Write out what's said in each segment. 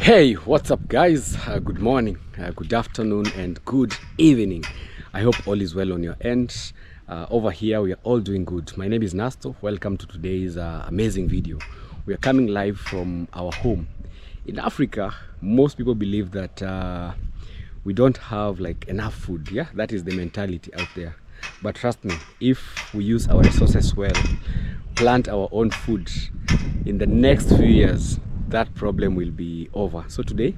Hey, what's up guys? Good morning, good afternoon and good evening. I hope all is well on your end. Over here we are all doing good. My name is Nasto. Welcome to today's amazing video. We are coming live from our home. In Africa, most people believe that we don't have like enough food. Yeah, that is the mentality out there. But trust me, if we use our resources well, plant our own food, in the next few years that problem will be over. So today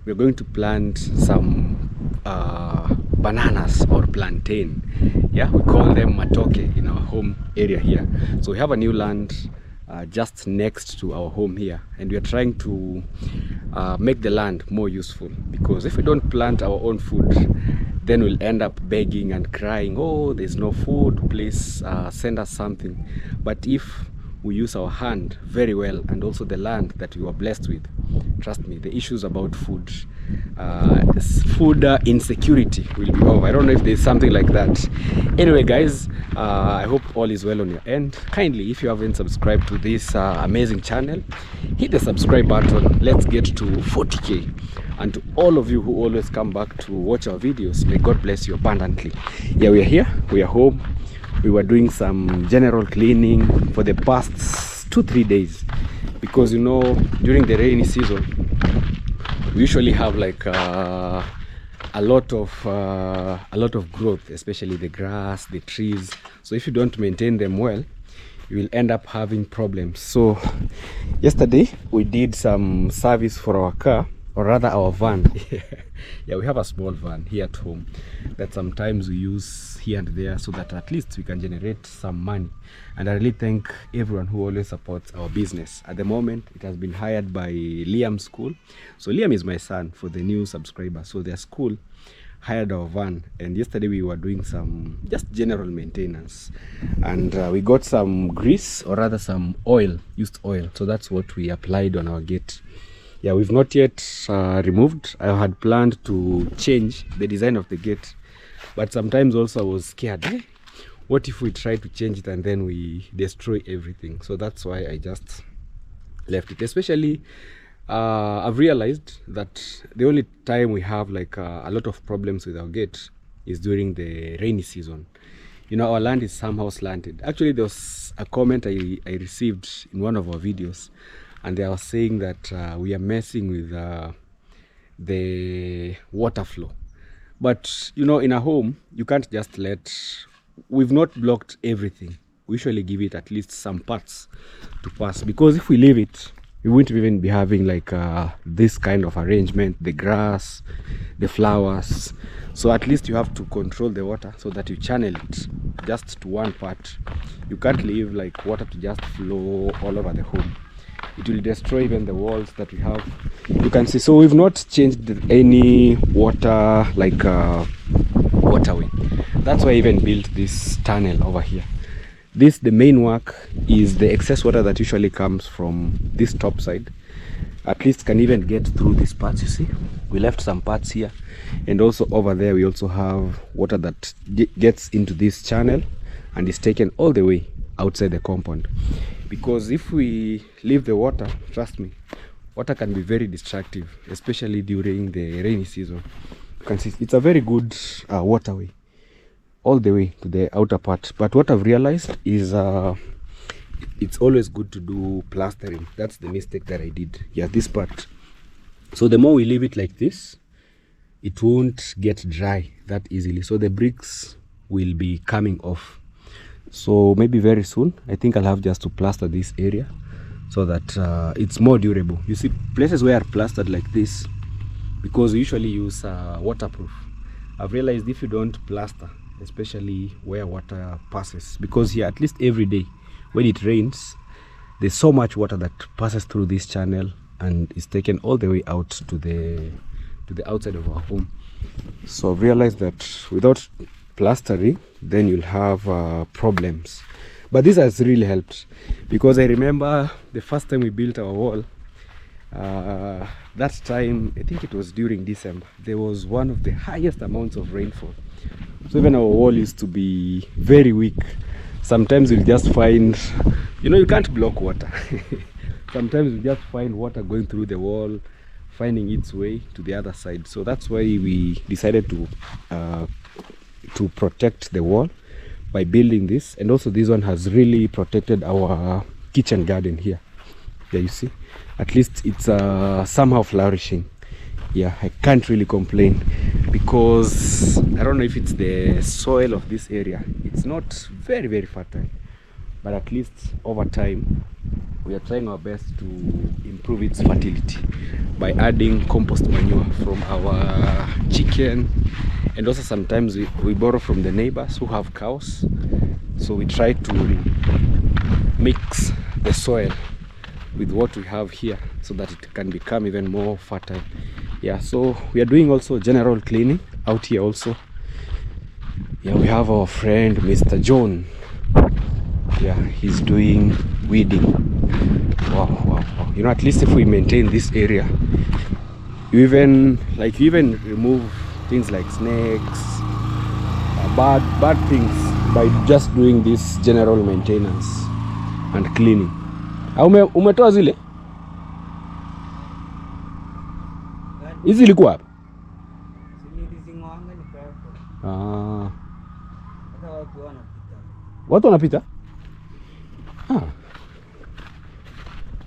we're going to plant some bananas or plantain. Yeah, we call them matoke in our home area here. So we have a new land just next to our home here, and we are trying to make the land more useful, because if we don't plant our own food, then we'll end up begging and crying, oh, there's no food, please send us something. But if we use our hand very well, and also the land that we were blessed with, trust me, the issues about food insecurity will be over. I don't know if there's something like that. Anyway guys, I hope all is well on your end. Kindly, if you haven't subscribed to this amazing channel, hit the subscribe button. Let's get to 40k. And to all of you who always come back to watch our videos, may God bless you abundantly. Yeah, we are here, we are home. We were doing some general cleaning for the past 2-3 days, because you know, during the rainy season we usually have like a lot of growth, especially the grass, the trees. So if you don't maintain them well, you will end up having problems. So yesterday we did some service for our car, or rather our van. Yeah, we have a small van here at home that sometimes we use here and there, so that at least we can generate some money. And I really thank everyone who always supports our business. At the moment it has been hired by Liam's school. So Liam is my son, for the new subscriber. So their school hired our van, and yesterday we were doing some just general maintenance, and we got some grease, or rather some oil, used oil. So that's what we applied on our gate. Yeah, we've not yet removed. I had planned to change the design of the gate, but sometimes also I was scared, what if we try to change it and then we destroy everything? So that's why I just left it. Especially I've realized that the only time we have like a lot of problems with our gate is during the rainy season. You know, our land is somehow slanted. Actually, there was a comment I received in one of our videos, and they are saying that we are messing with the water flow. But you know, in a home you can't just we've not blocked everything. We usually give it at least some parts to pass, because if we leave it, we wouldn't even be having like this kind of arrangement, the grass, the flowers. So at least you have to control the water so that you channel it just to one part. You can't leave like water to just flow all over the home. It will destroy even the walls that we have. You can see, so we've not changed any water like waterway. That's why I even built this tunnel over here. The main work is the excess water that usually comes from this top side. At least can even get through these parts. You see, we left some parts here, and also over there we also have water that gets into this channel and is taken all the way outside the compound. Because if we leave the water, trust me, water can be very destructive, especially during the rainy season. You can see it's a very good waterway all the way to the outer part. But what I've realized is it's always good to do plastering. That's the mistake that I did. Yeah, this part. So the more we leave it like this, it won't get dry that easily. So the bricks will be coming off. So maybe very soon, I think I'll have just to plaster this area so that it's more durable. You see, places where are plastered like this, because we usually use waterproof. I've realized if you don't plaster, especially where water passes, because here at least every day when it rains, there's so much water that passes through this channel and is taken all the way out to the outside of our home. So I've realized that without plastering, then you'll have problems. But this has really helped, because I remember the first time we built our wall, that time, I think it was during December, there was one of the highest amounts of rainfall. So even our wall used to be very weak. Sometimes you'll just find, you know, you can't block water. Sometimes you just find water going through the wall, finding its way to the other side. So that's why we decided to protect the wall by building this. And also this one has really protected our kitchen garden here. Yeah, you see, at least it's somehow flourishing. Yeah, I can't really complain, because I don't know if it's the soil of this area. It's not very, very fertile, but at least over time we are trying our best to improve its fertility by adding compost manure from our chicken, and also sometimes we borrow from the neighbors who have cows. So we try to mix the soil with what we have here so that it can become even more fertile. Yeah, so we are doing also general cleaning out here also. Yeah, we have our friend Mr. John. Yeah, he's doing weeding. Wow. You know, at least if we maintain this area, you even remove things like snakes, bad things, by just doing this general maintenance and cleaning. Umetoa zile? Hizi ilikuwa hapa? Watu wanapita?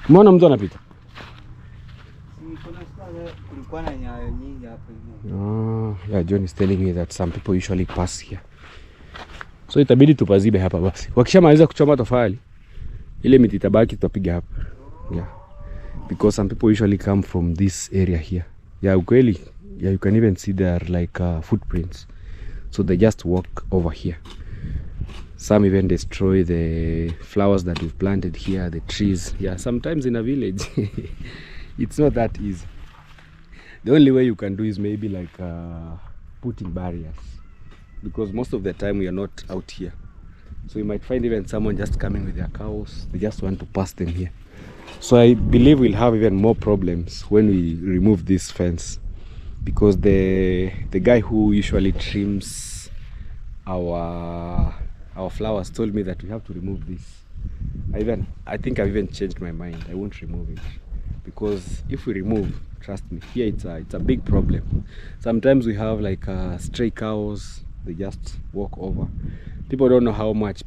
Umeona mtu anapita? Yeah, John is telling me that some people usually pass here. So itabidi tupazibe hapa basi. Wakishamaliza kuchoma tofali, ile miti itabaki tutapiga hapa. Yeah. Because some people usually come from this area here. Yeah, ukweli. Yeah, you can even see there like footprints. So they just walk over here. Some even destroy the flowers that we've planted here, the trees. Yeah, sometimes in a village, it's not that easy. The only way you can do is maybe like putting barriers, because most of the time we are not out here. So you might find even someone just coming with their cows. They just want to pass them here. So I believe we'll have even more problems when we remove this fence, because the guy who usually trims our flowers told me that we have to remove this. I think I've even changed my mind. I won't remove it, because if we remove, trust me, here it's a big problem. Sometimes we have like stray cows. They just walk over. People don't know how much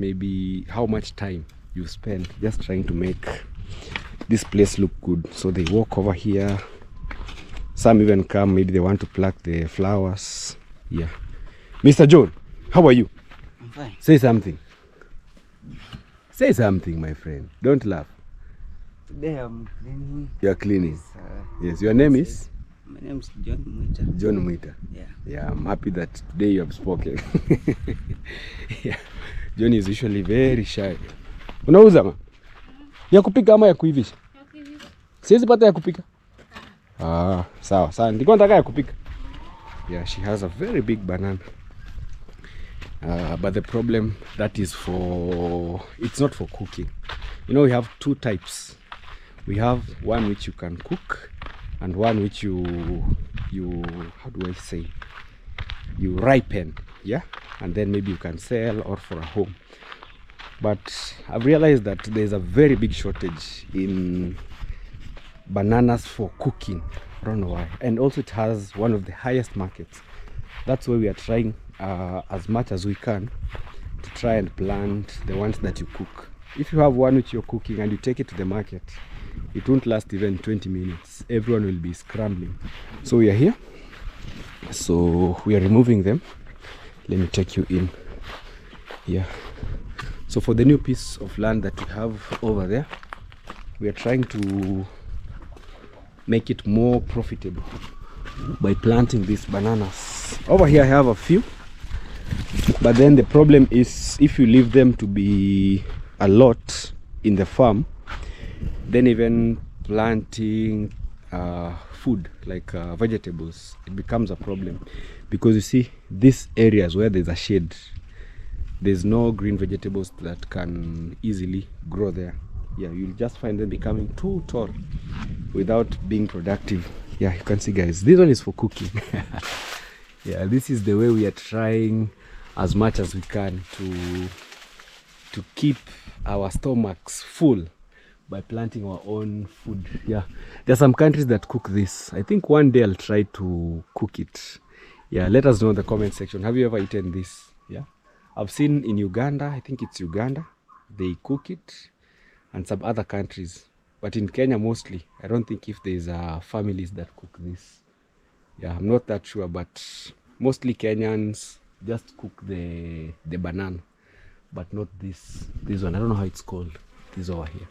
time you spend just trying to make this place look good. So they walk over here. Some even come, maybe they want to pluck the flowers. Yeah. Mr. John, how are you? I'm fine. Say something. Say something, my friend. Don't laugh. Today I'm cleaning. You are cleaning? Yes. Your name is? My name is John Muita. John Muita. Yeah. Yeah, I'm happy that today you have spoken. Yeah. John is usually very shy. Unauza ma? Ya kupika ama ya kuivisha? Ya kuivisha. Siwezi pata ya kupika? Sawa. Ndiko nataka ya kupika. Yeah, she has a very big banana. But the problem, it's not for cooking. You know, we have two types. We have one which you can cook, and one which you how do I say, you ripen, yeah, and then maybe you can sell or for a home. But I've realized that there's a very big shortage in bananas for cooking. I don't know why. And also it has one of the highest markets. That's why we are trying as much as we can to try and plant the ones that you cook. If you have one which you're cooking and you take it to the market, it won't last even 20 minutes. Everyone will be scrambling. So we are here. So we are removing them. Let me take you in. Yeah. So for the new piece of land that we have over there, we are trying to make it more profitable by planting these bananas. Over here I have a few, but then the problem is if you leave them to be a lot in the farm, then even planting food like vegetables, it becomes a problem, because you see these areas where there's a shade, there's no green vegetables that can easily grow there. Yeah, you'll just find them becoming too tall without being productive. Yeah, you can see guys, this one is for cooking. Yeah, this is the way we are trying as much as we can to keep our stomachs full by planting our own food. Yeah, there are some countries that cook this. I think one day I'll try to cook it. Yeah, let us know in the comment section. Have you ever eaten this? Yeah, I've seen in Uganda, I think it's Uganda, they cook it, and some other countries. But in Kenya mostly, I don't think if there's families that cook this. Yeah, I'm not that sure, but mostly Kenyans just cook the banana, but not this one. I don't know how it's called, this over here.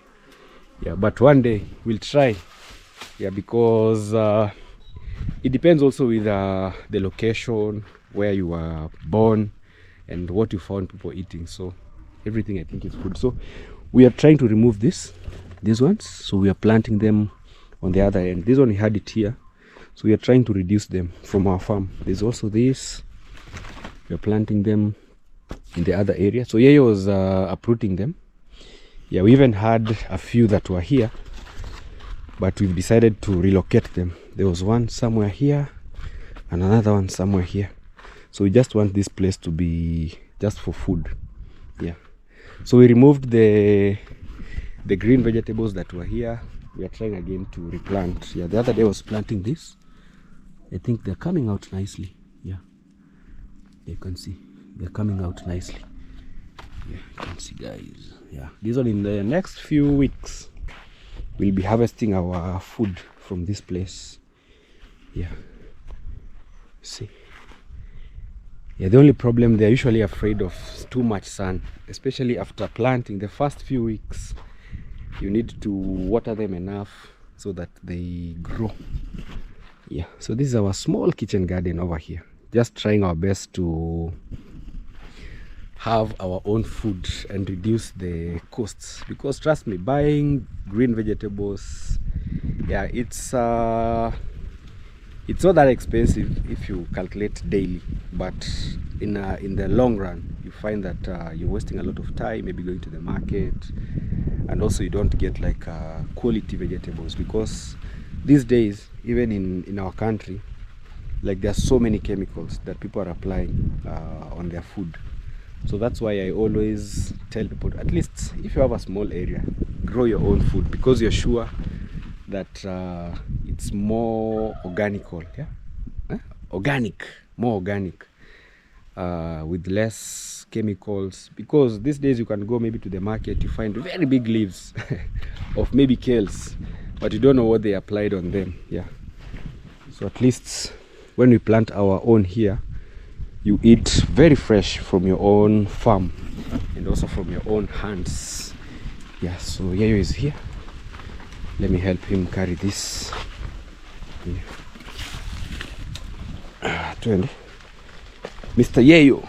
Yeah, but one day we'll try. Yeah, because it depends also with the location, where you were born, and what you found people eating. So everything I think is good. So we are trying to remove these ones. So we are planting them on the other end. This one we had it here, so we are trying to reduce them from our farm. There's also this. We are planting them in the other area. So Yeye was uprooting them. Yeah, we even had a few that were here, but we've decided to relocate them. There was one somewhere here and another one somewhere here. So we just want this place to be just for food. Yeah. So we removed the green vegetables that were here. We are trying again to replant. Yeah, the other day I was planting this. I think they're coming out nicely. Yeah. You can see they're coming out nicely. Yeah, you can see, guys. Yeah, this one in the next few weeks we'll be harvesting our food from this place. Yeah, see. Yeah, the only problem, they're usually afraid of too much sun, especially after planting. The first few weeks you need to water them enough so that they grow. Yeah, so this is our small kitchen garden over here, just trying our best to have our own food and reduce the costs, because trust me, buying green vegetables, yeah, it's not that expensive if you calculate daily, but in the long run you find that you're wasting a lot of time, maybe going to the market, and also you don't get like quality vegetables, because these days, even in our country, like there are so many chemicals that people are applying on their food. So that's why I always tell people, at least if you have a small area, grow your own food, because you're sure that it's more organical. Yeah, more organic, with less chemicals. Because these days you can go maybe to the market, you find very big leaves of maybe kales, but you don't know what they applied on them. Yeah, so at least when we plant our own here, you eat very fresh from your own farm and also from your own hands. Yeah, so Yayo is here. Let me help him carry this. Yeah. Mr. Yayo,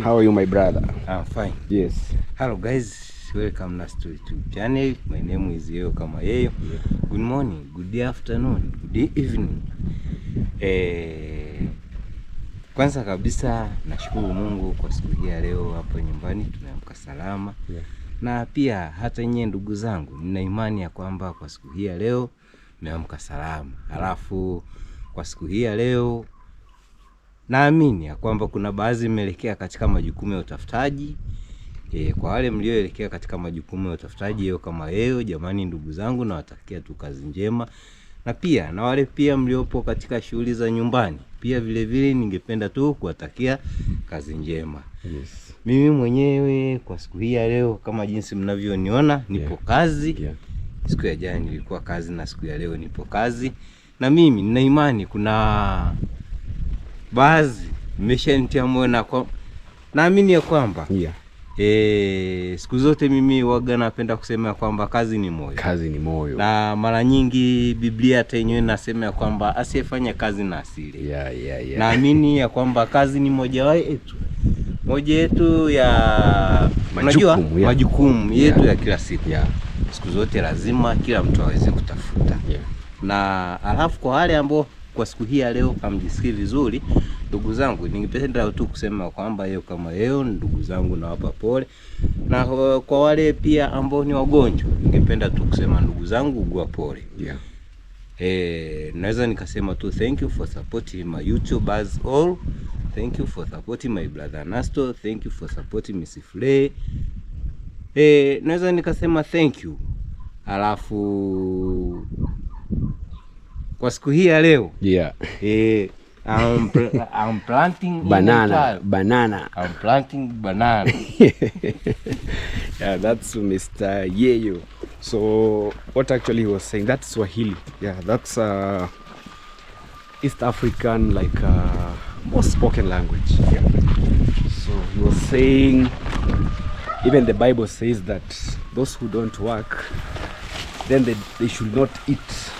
how are you, my brother? I'm fine. Yes. Hello guys, welcome Nasto YouTube channel. My name is Yayo kama Yayo. Yeah. Good morning, good afternoon, good evening. Kwanza kabisa nashukuru Mungu kwa siku hii ya leo hapo nyumbani tumeamka salama. Yeah. Na pia hata nyinyi ndugu zangu, nina imani ya kwamba kwa siku hii ya leo mmeamka salama. Alafu kwa siku hii ya leo naamini ya kwamba kuna baadhi mmeelekea katika majukumu ya utafutaji. Kwa wale mlioelekea katika majukumu ya utafutaji hiyo kama yeo, jamani ndugu zangu, nawatakia tu kazi njema. Na pia na wale pia mliopo katika shughuli za nyumbani, pia vile vile ningependa tu kuwatakia kazi njema. Yes. Mimi mwenyewe kwa siku hii ya leo kama jinsi mnavyoniona nipo kazi. Yeah. Siku ya jana nilikuwa kazi na siku ya leo nipo kazi. Na mimi nina imani kuna baadhi mmeshanitia moyo na kwa naamini ya kwamba siku zote mimi waga napenda kusema kwamba kazi ni moyo. Kazi ni moyo. Na mara nyingi Biblia hata yenyewe inasema ya kwamba asiyefanya kazi na asili. Yeah. Naamini ya kwamba kazi ni moja yetu ya majukumu yetu ya kila siku. Yeah. Siku zote lazima kila mtu aweze kutafuta. Yeah. Na alafu kwa wale ambao kwa siku hii ya leo hamjisikii vizuri, ndugu zangu, ningependa tu kusema kwamba yeo kama yeo, ndugu zangu nawapa pole. Na kwa wale pia ambao ni wagonjwa, ningependa tu kusema ndugu zangu ugua pole. Yeah. Naweza nikasema tu thank you for supporting my YouTubers all. Thank you for supporting my brother Nasto. Thank you for supporting Miss Flay. Naweza nikasema thank you. Alafu kwa siku hii ya leo, yeah, I'm planting banana. I'm planting banana. Yeah, that's Mr. Yeyo. So what actually he was saying, that's Swahili. Yeah, that's East African, like most spoken language. Yeah. So he was saying, even the Bible says that those who don't work, then they should not eat.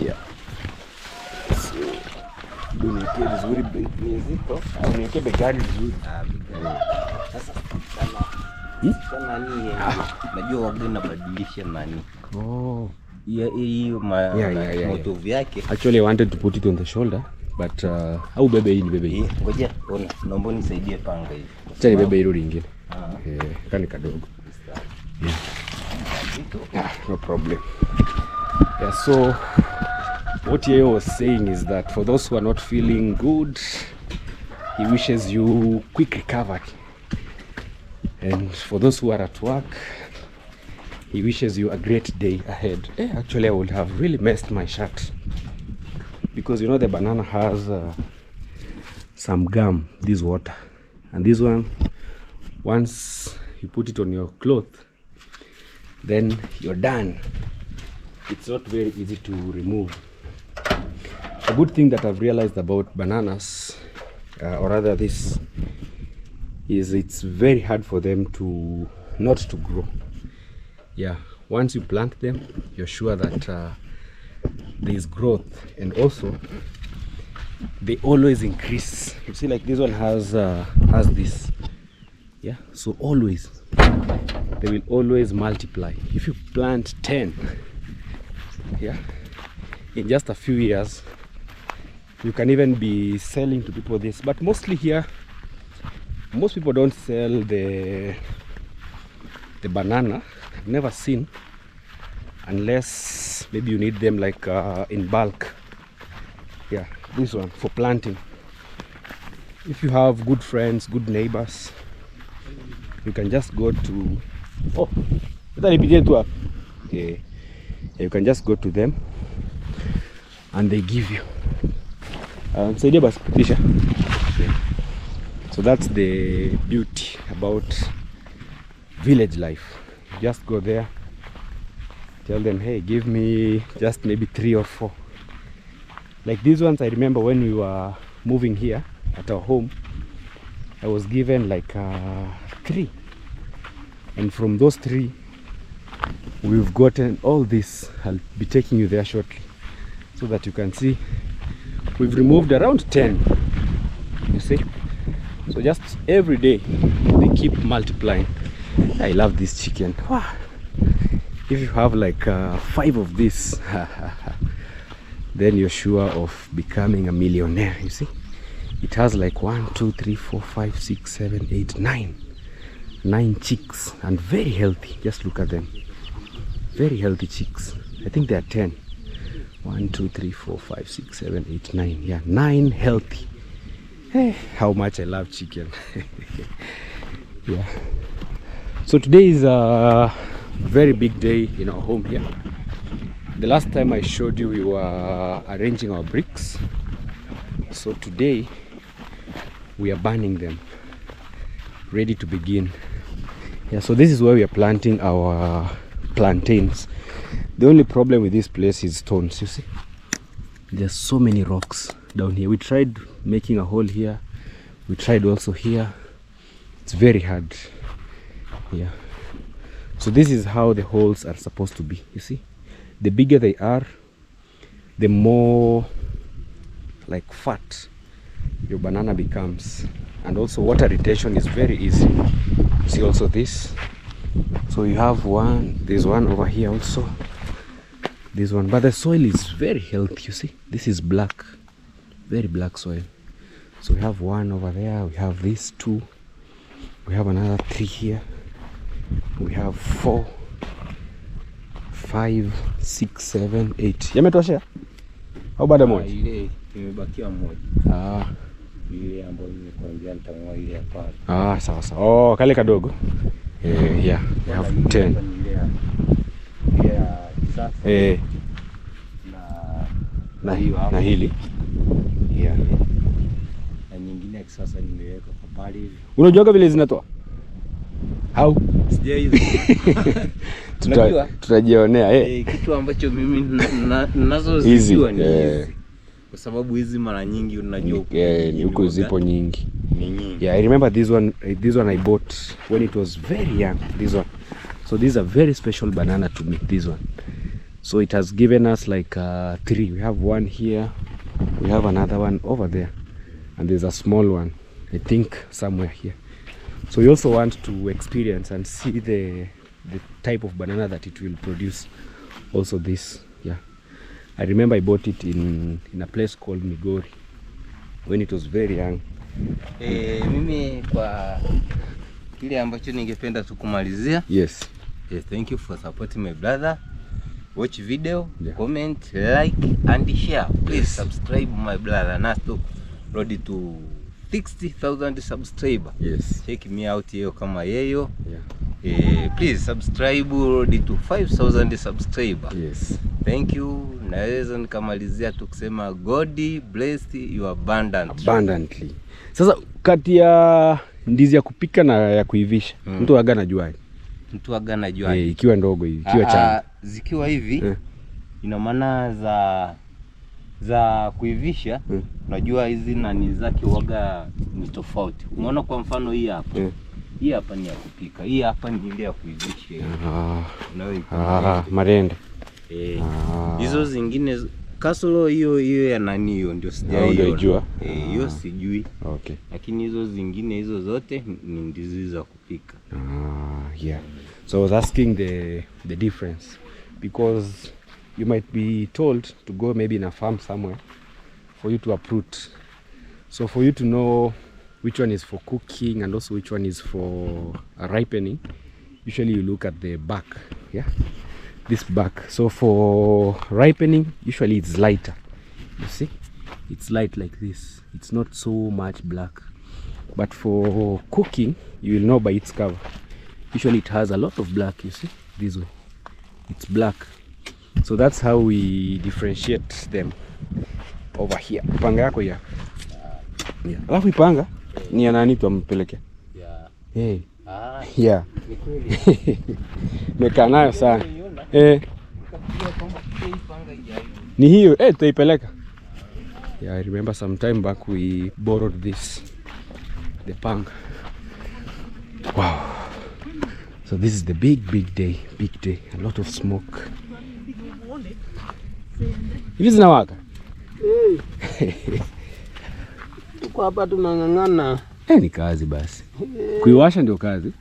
Yeah. So niweke vizuri bezito au niweke begani vizuri. Sasa sana nini? Najua wageni nabadilisha nani. Oh. Hiyo moto vyake. Actually I wanted to put it on the shoulder, but au bebe hii ni bebe hii. Ngoja, ona, naomba nisaidie panga hivi. Acha ni bebe hilo lingine. Kani kadogo. Yeah, no problem. Yeah, so what Yeo was saying is that for those who are not feeling good, he wishes you quick recovery. And for those who are at work, he wishes you a great day ahead. Actually, I would have really messed my shirt, because you know the banana has some gum, this water, and this one, once you put it on your cloth, then you're done. It's not very easy to remove. A good thing that I've realized about bananas, or rather this, is it's very hard for them to not to grow. Yeah, once you plant them, you're sure that there is growth, and also they always increase. You see, like this one has this. Yeah, so always they will always multiply. If you plant 10, yeah, in just a few years you can even be selling to people this. But mostly here, most people don't sell the banana. I've never seen, unless maybe you need them like in bulk. Yeah, this one for planting. If you have good friends, good neighbors, you can just go to you can just go to them and they give you. So that's the beauty about village life. You just go there, tell them, hey, give me just maybe 3 or 4. Like these ones, I remember when we were moving here at our home, I was given like 3, and from those 3 we've gotten all this. I'll be taking you there shortly so that you can see we've removed around 10, you see. So just every day they keep multiplying. I love this chicken. Wow. If you have like 5 of this, then you're sure of becoming a millionaire. You see, it has like 1, 2, 3, 4, 5, 6, 7, 8, 9 chicks, and very healthy. Just look at them, very healthy chicks. I think they are 10. 1, 2, 3, 4, 5, 6, 7, 8, 9. Yeah, 9 healthy. Hey, how much I love chicken. Yeah. So today is a very big day in our home here. The last time I showed you, we were arranging our bricks. So today we are burning them, ready to begin. Yeah, so this is where we are planting our plantains. The only problem with this place is stones. You see, there's so many rocks down here. We tried making a hole here, we tried also here. It's very hard. Yeah, so this is how the holes are supposed to be. You see, the bigger they are, the more like fat your banana becomes, and also water retention is very easy. You see also this. So you have one, there's one over here also, this one, but the soil is very healthy. You see, this is black, very black soil. So we have one over there, we have these 2, we have another 3 here, we have 4, 5, 6, 7, 8. Yametosha? Au bado moja? Ile imebakia moja. Ile ambayo nimekuambia nitamwa ile hapa. Sawa. Oh, kale kadogo. Yeah, we have 10. ya kisasa. Na hili. Yeah. Na nyingine ya kisasa nimeweka kwa pale hivi. Unajua vile zinatoa? How? Sijui hizo. Tutajionea. Kitu ambacho mimi ninazozijua ni hizi. Kwa sababu hizi mara nyingi unajua ni huko zipo nyingi. Ni nyingi. Yeah, I remember this one I bought when it was very young, this one. So this is a very special banana to me, this one. So it has given us like 3. We have one here, we have another one over there, and there's a small one, I think somewhere here. So we also want to experience and see the type of banana that it will produce. Also this, yeah. I remember I bought it in a place called Migori when it was very young. Mimi kwa kile ambacho ningependa tukumalizia. Yes. Thank you for supporting my brother. Watch video, comment, like and share. Please subscribe my brother Nasto. Road to 60,000 subscribers. Yes. Check me out here kama yeyo. Please subscribe road to 5,000 subscribers. Yes. Thank you. Naweza nikamalizia tu kusema God bless you abundantly. Sasa kati ya ndizi ya kupika na ya kuivisha, mtu aga anajua. Mtu aga anajua. Ikiwa ndogo hivi, ikiwa changa. Zikiwa hivi, ina maana za kuivisha, unajua hizi nani zake waga ni tofauti. Umeona kwa mfano hii hapa. Hii hapa ni ya kupika. Hii hapa ni ile ya kuivisha. Marende. Hizo zingine kasoro hiyo ya nani hiyo ndio sijaiona. Hiyo sijui. Okay. Lakini hizo zingine hizo zote ni ndizi za kupika. Yeah. So I was asking the difference because you might be told to go maybe in a farm somewhere for you to uproot. So for you to know which one is for cooking and also which one is for ripening, usually you look at the back. Yeah. This back. So for ripening, usually it's lighter. You see, it's light like this. It's not so much black. But for cooking, you will know by its cover. Usually it has a lot of black. You see, this way, it's black. So that's how we differentiate them over here. Panga yako ya. Yeah. Alafu ipanga ni ya nani tuampelekea? Yeah. Yeah. Mekaa nayo sana. Ni hiyo tutaipeleka. Yeah, I remember some time back we borrowed this, the panga. Wow. So this is the big day, a lot of smoke. Hivi zinawaka? Tuko hapa tunang'ang'ana. Ni kazi basi. Kuiwasha ndio kazi.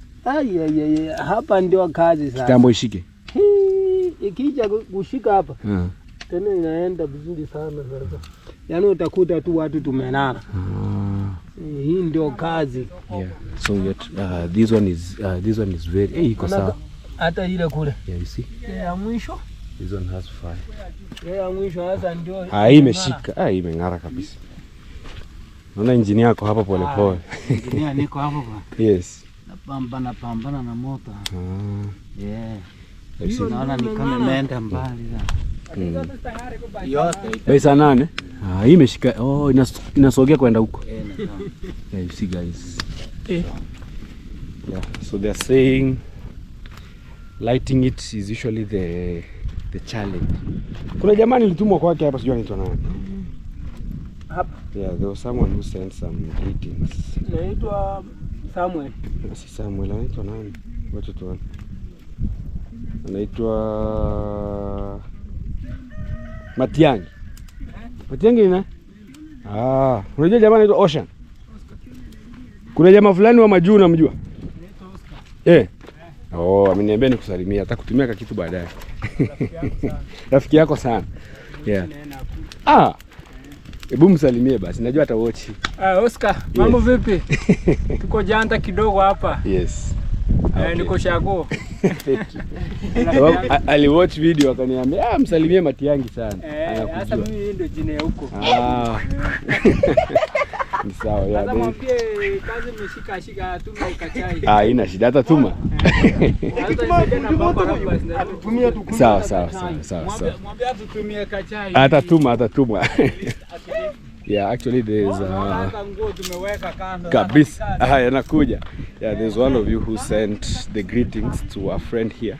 Hapa ndio kazi sasa. Kitambo ishike. Ikija kushika hapa. Tena inaenda vizuri sana sasa. Yaani utakuta tu watu tumenana. Hii ndio kazi. Yeah. So this one is very iko sawa. Hata ile kule. Yeah, you see. Ya mwisho. This one has fire. Ya mwisho hasa ndio. Hii imeshika. Hii imeng'ara kabisa. Naona injini yako hapa pole pole. Injini niko hapo bwana. Yes. Napambana na moto. Yeah. Naona ni kama imeenda mbali sana. Yote. Pesa 8. Hii imeshika. Inasogea kwenda huko. Yeah, you see guys. Yeah, so they are saying lighting it is usually the challenge. Kuna jamani nilitumwa kwake hapa sijui anaitwa nani. Hapa. Yeah, there was someone who sent some greetings. Anaitwa Samuel. Si Samuel, anaitwa nani? Wacha tuone. Anaitwa Matiangi. Matiangi ni nani? Unajua jamaa anaitwa Ocean? Kuna jamaa fulani wa majuu unamjua? Ameniambia nikusalimia, atakutumia kitu baadaye. Rafiki yako sana. Yeah. Hebu msalimie basi, najua hata watch. Oscar, mambo vipi? Tuko janta kidogo hapa. Yes. Niko shago. Ali watch video akaniambia, msalimie Matiangi sana. Sasa mimi ndio jina huko. Ni sawa ya. Sasa mwambie kazi mshika tume kachai. Haina shida, atatuma. Sawa. Mwambie atutumie kachai. Atatuma. Yeah, actually there's kabisa. Yanakuja. Yeah, there's one of you who sent the greetings to a friend here.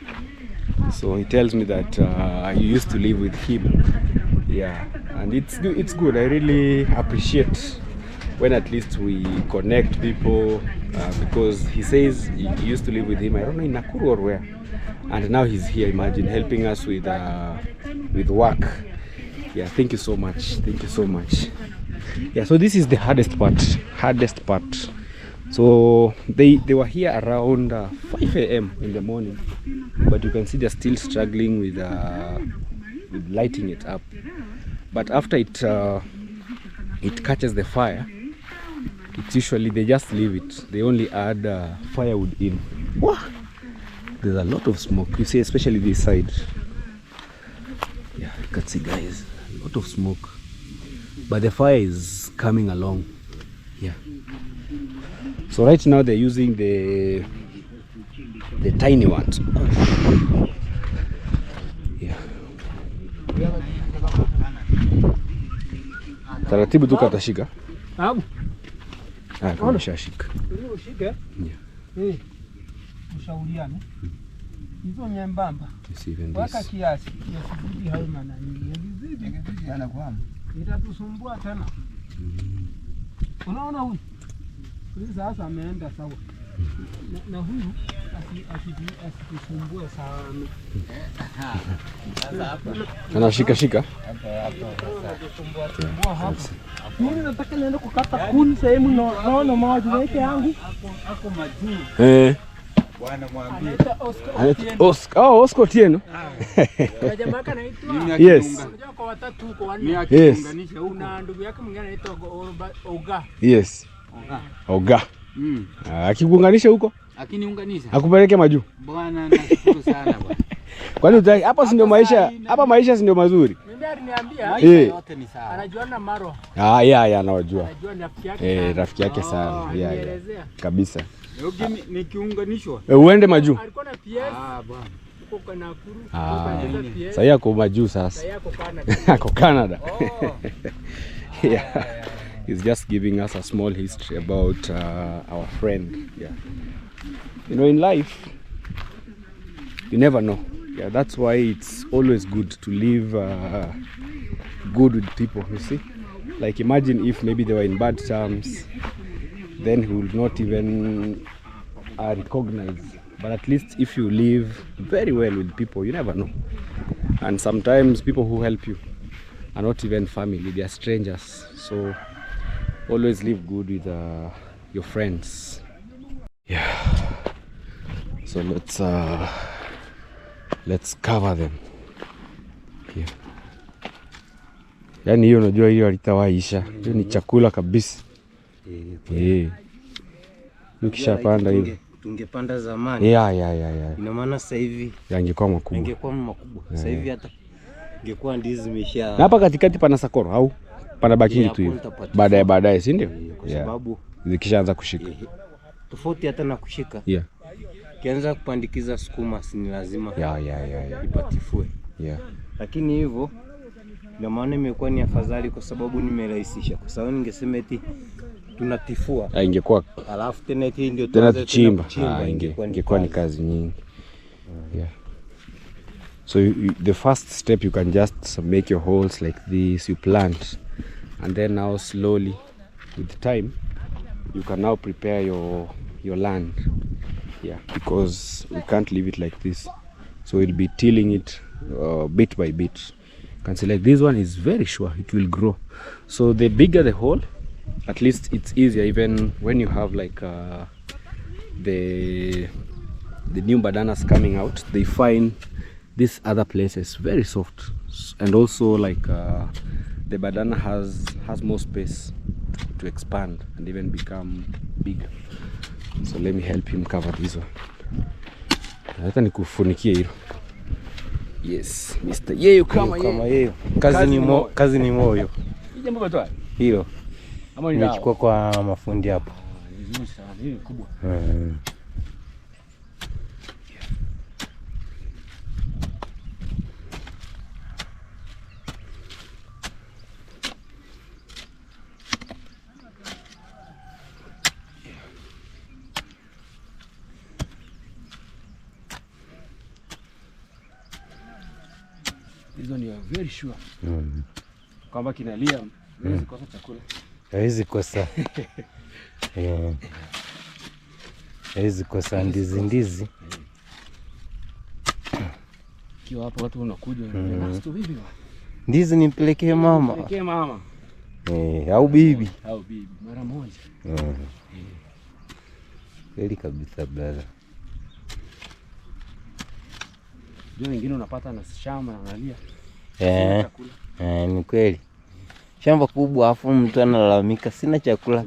So he tells me that you used to live with him. Yeah, and it's good. I really appreciate when at least we connect people, because he says he used to live with him, I don't know, in Nakuru or where, and now he's here, imagine, helping us with work. Yeah, thank you so much. Yeah, so this is the hardest part. So they were here around 5 a.m. in the morning, but you can see they're still struggling with lighting it up. But after it catches the fire, it's usually they just leave it. They only add firewood in. Wow. There's a lot of smoke. You see, especially this side. Yeah, you can see, guys, a lot of smoke. But the fire is coming along. Yeah. So right now they're using the tiny ones. Yeah. Taratibu tu katashika. Kama shashika. Ushike? Yeah. Ushauriane. Hizo nyembamba. Waka kiasi zidi hayo manani. Zidi anakuamu. Itatusumbua tena. Unaona huyu? Huyu sasa ameenda sawa. Na huyu asitusumbue sana. Anashika. Mimi nataka niende kukata kuni sehemu naona maji yake yangu. Ako majuu. Bwana mwambie. Oscar Tieno. Jamaa kana anaitwa. Yes. Unajua kwa watatu kwa wanne akiunganisha una ndugu yake mwingine anaitwa Oga. Yes. Oga. Akikuunganisha huko? Akiniunganisha. Akupeleke majuu. Bwana nashukuru sana bwana. Kwani utaki hapa si ndio maisha? Hapa maisha si ndio mazuri? Mimi aliniambia maisha yote ni sawa. Anajuana Maro. Yeah, anajua. Anajua rafiki yake. Rafiki yake sana. Yeah. Kabisa. Nikiunganishwa. Uende majuu. Alikuwa na PS. Bwana. Uko kana Nakuru. Sasa yako majuu sasa. Sasa yako Canada. Ako Canada. Yeah. He's just giving us a small history about our friend. Yeah. You know, in life, you never know. Yeah, that's why it's always good to live good with people, you see. Like imagine if maybe they were in bad terms, then he would not even recognize. But at least if you live very well with people, you never know. And sometimes people who help you are not even family, they are strangers. So always live good with your friends. Yeah. So let's cover them. Yeah. Yani hiyo unajua hiyo alitawaisha. Hiyo ni chakula kabisa. Ukishapanda hivi. Tungepanda zamani. Yeah. Ina maana sasa hivi yangekuwa makubwa. Yangekuwa makubwa. Sasa hivi hata ingekuwa ndizi zimesha. Na hapa katikati pana sakoro au pana baki tu hivi. Baadaye, si ndio? Kwa sababu zikishaanza kushika. Tofauti hata na kushika. Yeah. Kianza kupandikiza sukuma si ni lazima. Yeah. Ipatifue. Yeah. Lakini hivyo ndio maana imekuwa ni afadhali kwa sababu nimerahisisha. Kwa sababu ningesema eti tunatifua. Ingekuwa alafu tena eti ndio tena tuchimba. Ingekuwa ni kazi nyingi. Yeah. So the first step, you can just make your holes like this, you plant, and then now slowly with time you can now prepare your land. Yeah, because we can't leave it like this, so we'll be tilling it bit by bit. You can see like this one is very sure it will grow. So the bigger the hole, at least it's easier. Even when you have like the new bananas coming out, they find these other places very soft, and also like the banana has more space to expand and even become bigger. So let me help him cover this one. Hata nikufunikie hilo. Yes, Mr. Yeyo kama yeyo. Kazi ni moyo. Ije mboga toa. Hilo. Ama nimechukua kwa mafundi hapa. Nzuri sana, hii ni kubwa. Hizo ni very sure. Kwamba kinalia hawezi kosa chakula. Hawezi kosa. Hawezi kosa ndizi. Kiwa hapo watu wanakuja Nasto vipi bwana? Ndizi nimpelekee mama. Nimpelekee mama. Au bibi. Mara moja. Kweli kabisa brother. Ndio wengine unapata na shamba na analia. Ni kweli. Shamba kubwa afu mtu analalamika sina chakula.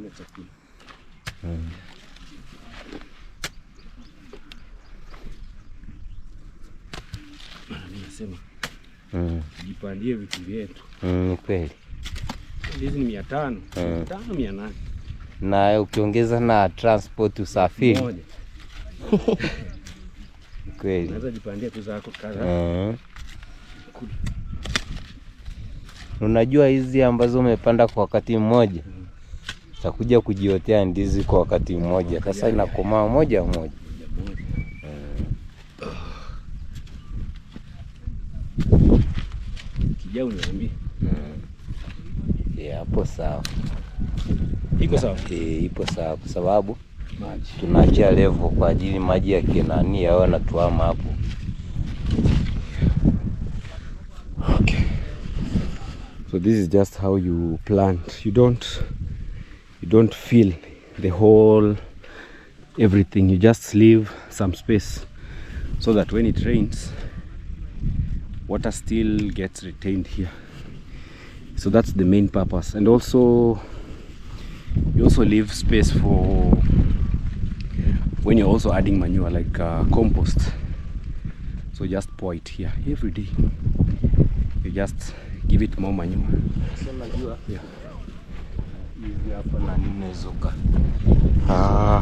Ninasema jipandie vitu vyetu. Ni kweli. Hizi ni 500, 800. Na ukiongeza na transport usafiri. Moja. Kweli. Unaweza jipandia tu zako kadha. Unajua hizi ambazo umepanda kwa wakati mmoja utakuja kujiotea ndizi kwa wakati mmoja. Sasa inakomaa moja. Kijao niambie. Hapo sawa. Iko sawa? Ipo sawa kwa sababu maji tunaachia level kwa ajili maji ya kinani yao na tuama hapo. Okay. So this is just how you plant. You don't fill the whole everything. You just leave some space so that when it rains, water still gets retained here. So that's the main purpose. And also you also leave space for when you're also adding manure like compost. So just pour it here every day. You just give it more manure. So najua hizi hapa na nini zoka.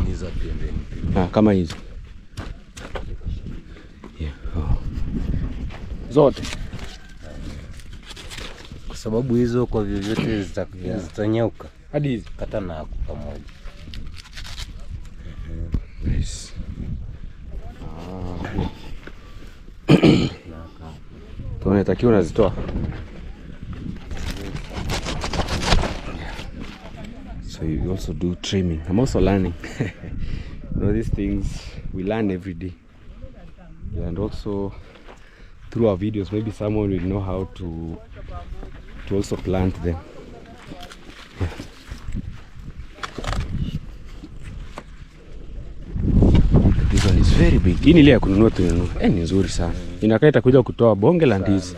Hizo pembeni. Kama hizo. Zote. Kwa sababu hizo kwa vyovyote zitanyauka. Hadi hizi kata na pamoja. Nice. Tunatakiwa unazitoa. So you also do trimming. I'm also learning. You know, these things we learn every day. And also through our videos, maybe someone will know how to also plant them. This one is very big. Hii ni ile ya kununua tu. Ni nzuri sana. Inakaa itakuja kutoa bonge la ndizi.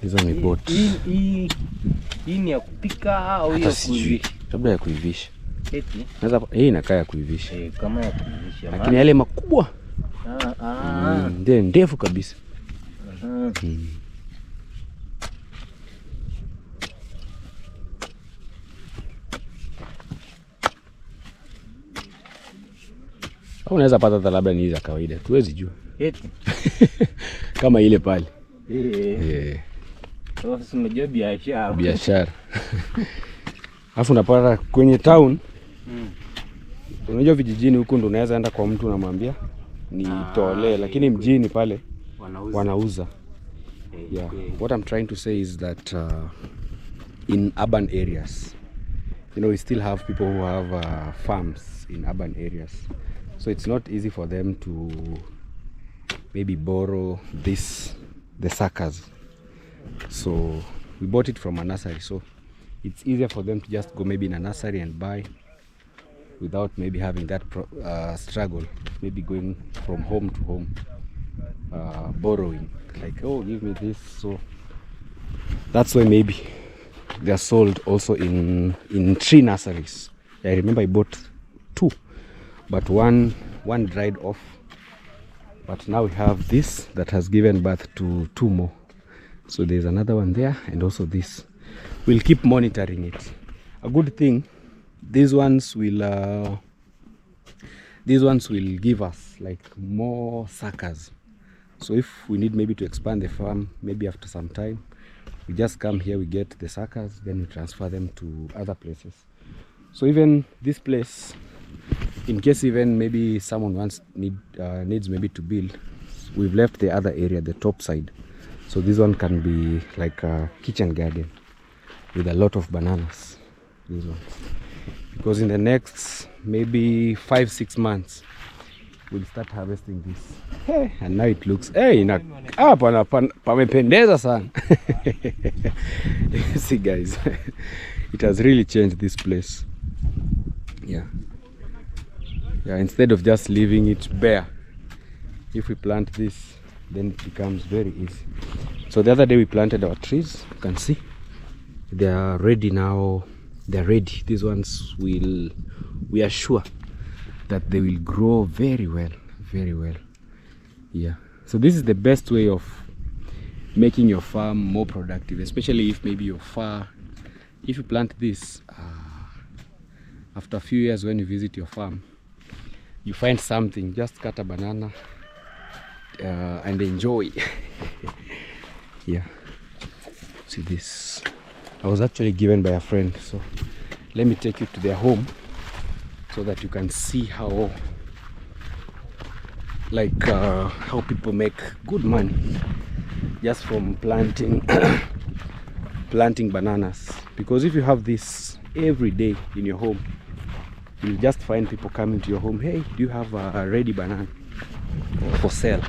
Hizo ni bot. Hii ni ya kupika au ya kuivisha? Labda ya kuivisha. Eti? Hii inakaa ya kuivisha. Kama ya kuivisha. Lakini yale makubwa. Ndio ndefu kabisa. Au unaweza pata hata labda ni hizo kawaida. Tuwezi jua. Eti? Kama ile pale. Sasa unajua biashara. Alafu unapata kwenye town. Unajua vijijini huko ndo unaweza enda kwa mtu unamwambia nitolee, lakini mjini pale wanauza. Yeah. What I'm trying to say is that in urban areas, you know, we still have people who have farms in urban areas. So it's not easy for them to maybe borrow the suckers. So we bought it from a nursery, so it's easier for them to just go maybe in a nursery and buy without maybe having that struggle, maybe going from home to home, borrowing, like, oh, give me this. So that's why maybe they are sold also in tree nurseries. I remember I bought 2, but one dried off But now we have this that has given birth to 2 more. So there's another one there, and also this. We'll keep monitoring it. A good thing, these ones will give us like more suckers. So if we need maybe to expand the farm, maybe after some time, we just come here, we get the suckers, then we transfer them to other places. So even this place, in case even maybe someone needs maybe to build, we've left the other area, the top side. So this one can be like a kitchen garden with a lot of bananas. This one, because in the next maybe 5-6 months we'll start harvesting this. Hey, and now it looks pamependeza sana. See guys, it has really changed this place. Yeah, instead of just leaving it bare, if we plant this, then it becomes very easy. So the other day we planted our trees. You can see they are ready now. They're ready. These ones we are sure that they will grow very well. Yeah, so this is the best way of making your farm more productive, especially if maybe you're far. If you plant this, after a few years when you visit your farm, you find something, just cut a banana and enjoy. Yeah, see this, I was actually given by a friend, so let me take you to their home so that you can see how how people make good money just from planting planting bananas. Because if you have this every day in your home, you'll just find people coming to your home. Hey, do you have a ready banana for sale?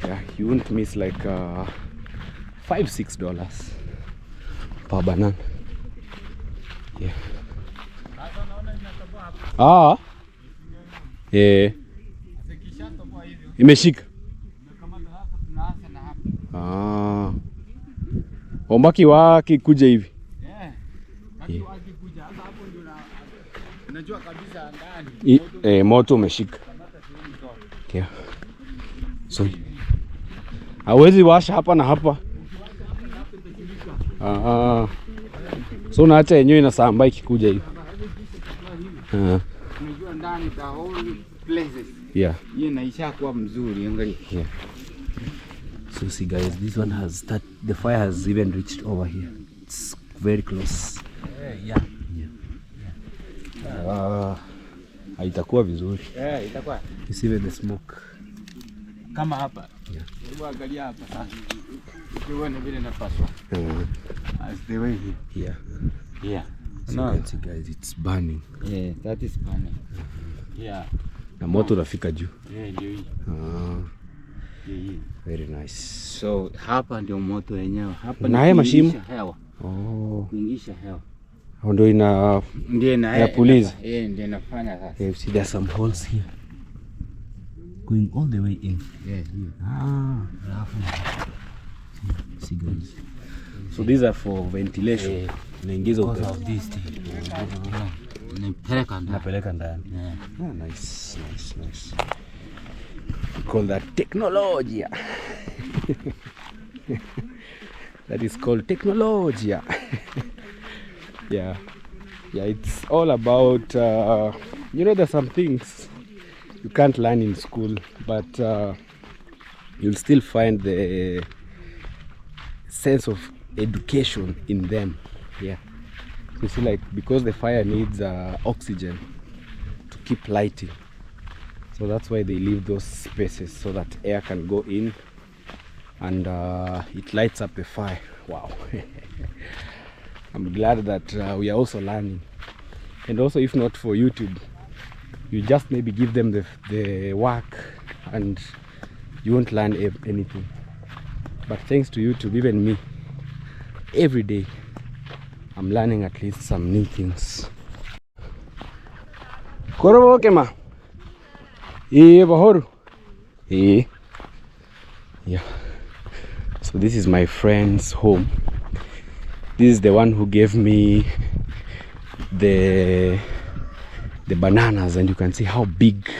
Yeah, you won't miss like $5-6 per banana. Yeah. Yeah. Imeshika. Ombaki waki kuja hivi. Moto umeshika. Yeah. So hawezi washa hapa na hapa. So naacha yenyewe inasambaa ikikuja hivi. Unajua ndani the whole places. Yeah. Hii inaisha kuwa mzuri, angalia. Yeah. So see guys, this one has the fire has even reached over here. It's very close. Yeah. Haitakuwa vizuri. Itakuwa. You see the smoke. Kama hapa. Yeah. Hebu angalia hapa sasa. Ukiona vile napaswa. As the way here. Yeah. So you can see guys, it's burning. Yeah, that is burning. Yeah. Na moto unafika juu. Yeah, ndio hii. Very nice. So hapa ndio moto yenyewe. Hapa na haya mashimo hewa. Kuingisha hewa. Ndio ndio ya puliza. Ndio inafanya sasa. You see there's some holes here going all the way in. Yeah, here. See guys. So these are for ventilation. Naingiza upepo. Of this thing. Napeleka ndani. Nice. We call that technology. That is called technology. Yeah, it's all about there's some things you can't learn in school, but you'll still find the sense of education in them. Yeah, you see, like, because the fire needs oxygen to keep lighting, so that's why they leave those spaces so that air can go in and it lights up the fire. Wow. I'm glad that we are also learning. And also, if not for YouTube, you just maybe give them the work and you won't learn anything. But thanks to YouTube, even me, every day I'm learning at least some new things. Korobokema. Bahoru. Yeah. So this is my friend's home. This is the one who gave me the bananas, and you can see how big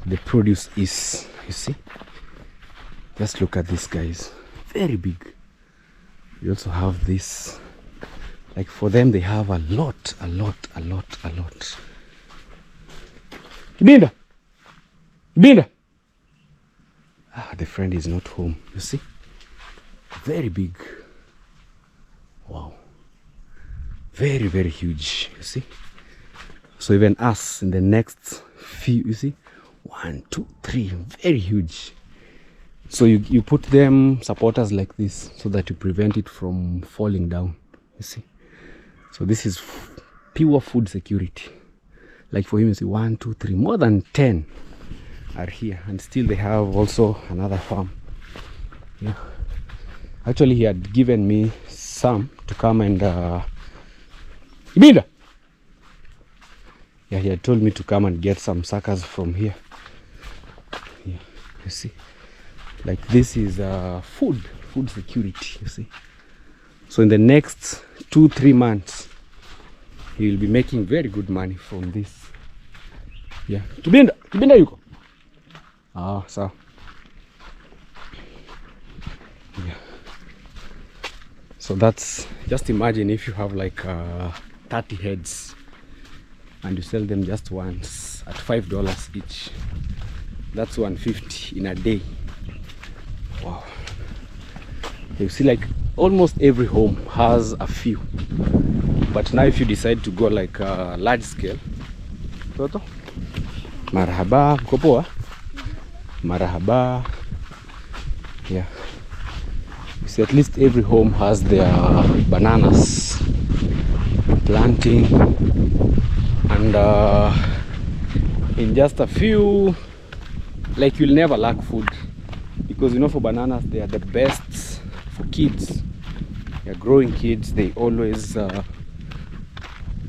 the produce is. You see, just look at this, guys, very big. We also have this, like for them they have a lot. Kibinda, the friend is not home. You see, very big. Wow, very huge. You see, so even us in the next few, you see, 1, 2, 3, very huge. So you put them supporters like this so that you prevent it from falling down. You see, so this is pure food security. Like for him, you see, 1, 2, 3, more than 10 are here, and still they have also another farm. Yeah, actually he had given me some to come and Ibinda. Yeah, he had told me to come and get some suckers from here. Yeah, you see, like this is food security. You see, so in the next 2-3 months he will be making very good money from this. Yeah, Kibinda yuko. So yeah, so that's, just imagine if you have like 30 heads and you sell them just once at $5 each. That's $150 in a day. Wow. You see, like almost every home has a few, but now if you decide to go like large scale, Toto marhaba, mko poa? Marhaba. Yeah, you see, at least every home has their bananas planting, and in just a few, like, you'll never lack food, because you know, for bananas they are the best for kids. Yeah, growing kids, they always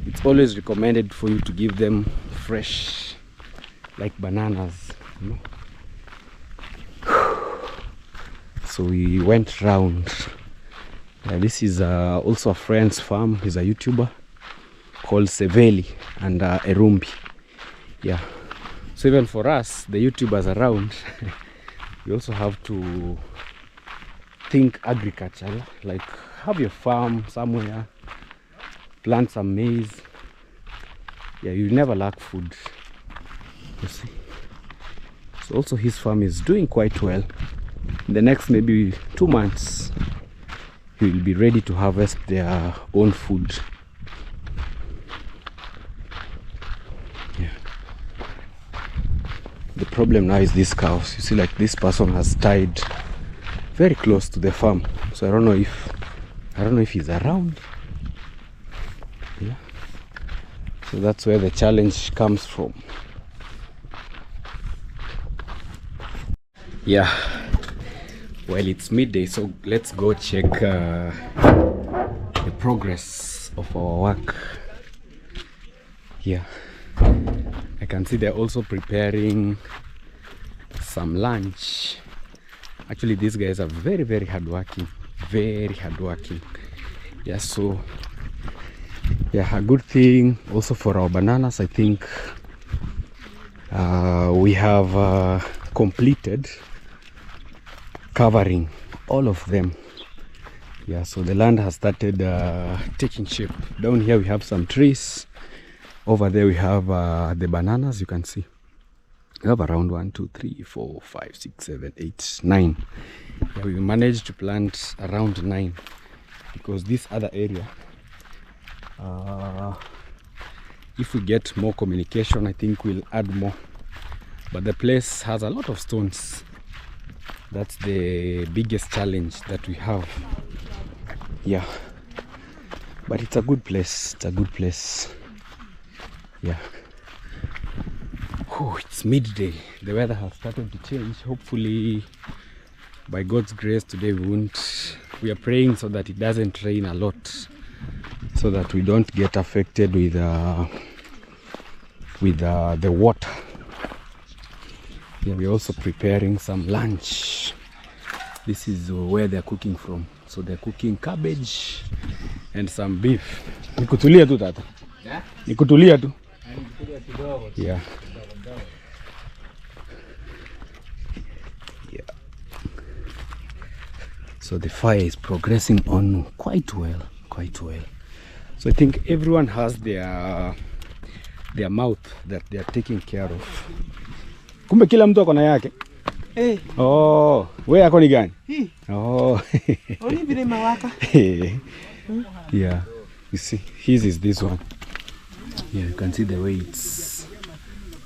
it's always recommended for you to give them fresh, like bananas, you know. So we went round. This is also a friend's farm. He's a YouTuber called Seveli and Erumbi. Yeah, so even for us, the YouTubers around, you also have to think agriculture, like have your farm somewhere, plant some maize. Yeah, you never lack food, you see. So also his farm is doing quite well. In the next maybe 2 months he will be ready to harvest their own food. Yeah. The problem now is these cows. You see, like this person has tied very close to the farm, so I don't know if he's around. Yeah, so that's where the challenge comes from. Yeah, well, it's midday, so let's go check the progress of our work. Yeah, I can see they're also preparing some lunch. Actually, these guys are very hardworking, yeah. So yeah, a good thing also for our bananas, I think we have completed covering all of them. Yeah, so the land has started taking shape. Down here we have some trees. Over there we have the bananas. You can see we have around 1, 2, 3, 4, 5, 6, 7, 8, 9. Yeah, we managed to plant around 9, because this other area, if we get more communication, I think we'll add more. But the place has a lot of stones. That's the biggest challenge that we have. Yeah, but it's a good place. It's a good place. Yeah. Oh, it's midday. The weather has started to change. Hopefully, by God's grace, today we are praying so that it doesn't rain a lot, so that we don't get affected with the water. Yeah, we're also preparing some lunch. This is where they're cooking from. So they're cooking cabbage and some beef. Nikutulia tu tata. Yeah? Nikutulia tu. Yeah. So the fire is progressing on quite well. So I think everyone has their mouth that they are taking care of. Kumbe kila mtu akona yake. Oh, wewe yako ni gani? Oh. Oni vile mawaka. Yeah. You see, his is this one. Yeah, you can see the way it's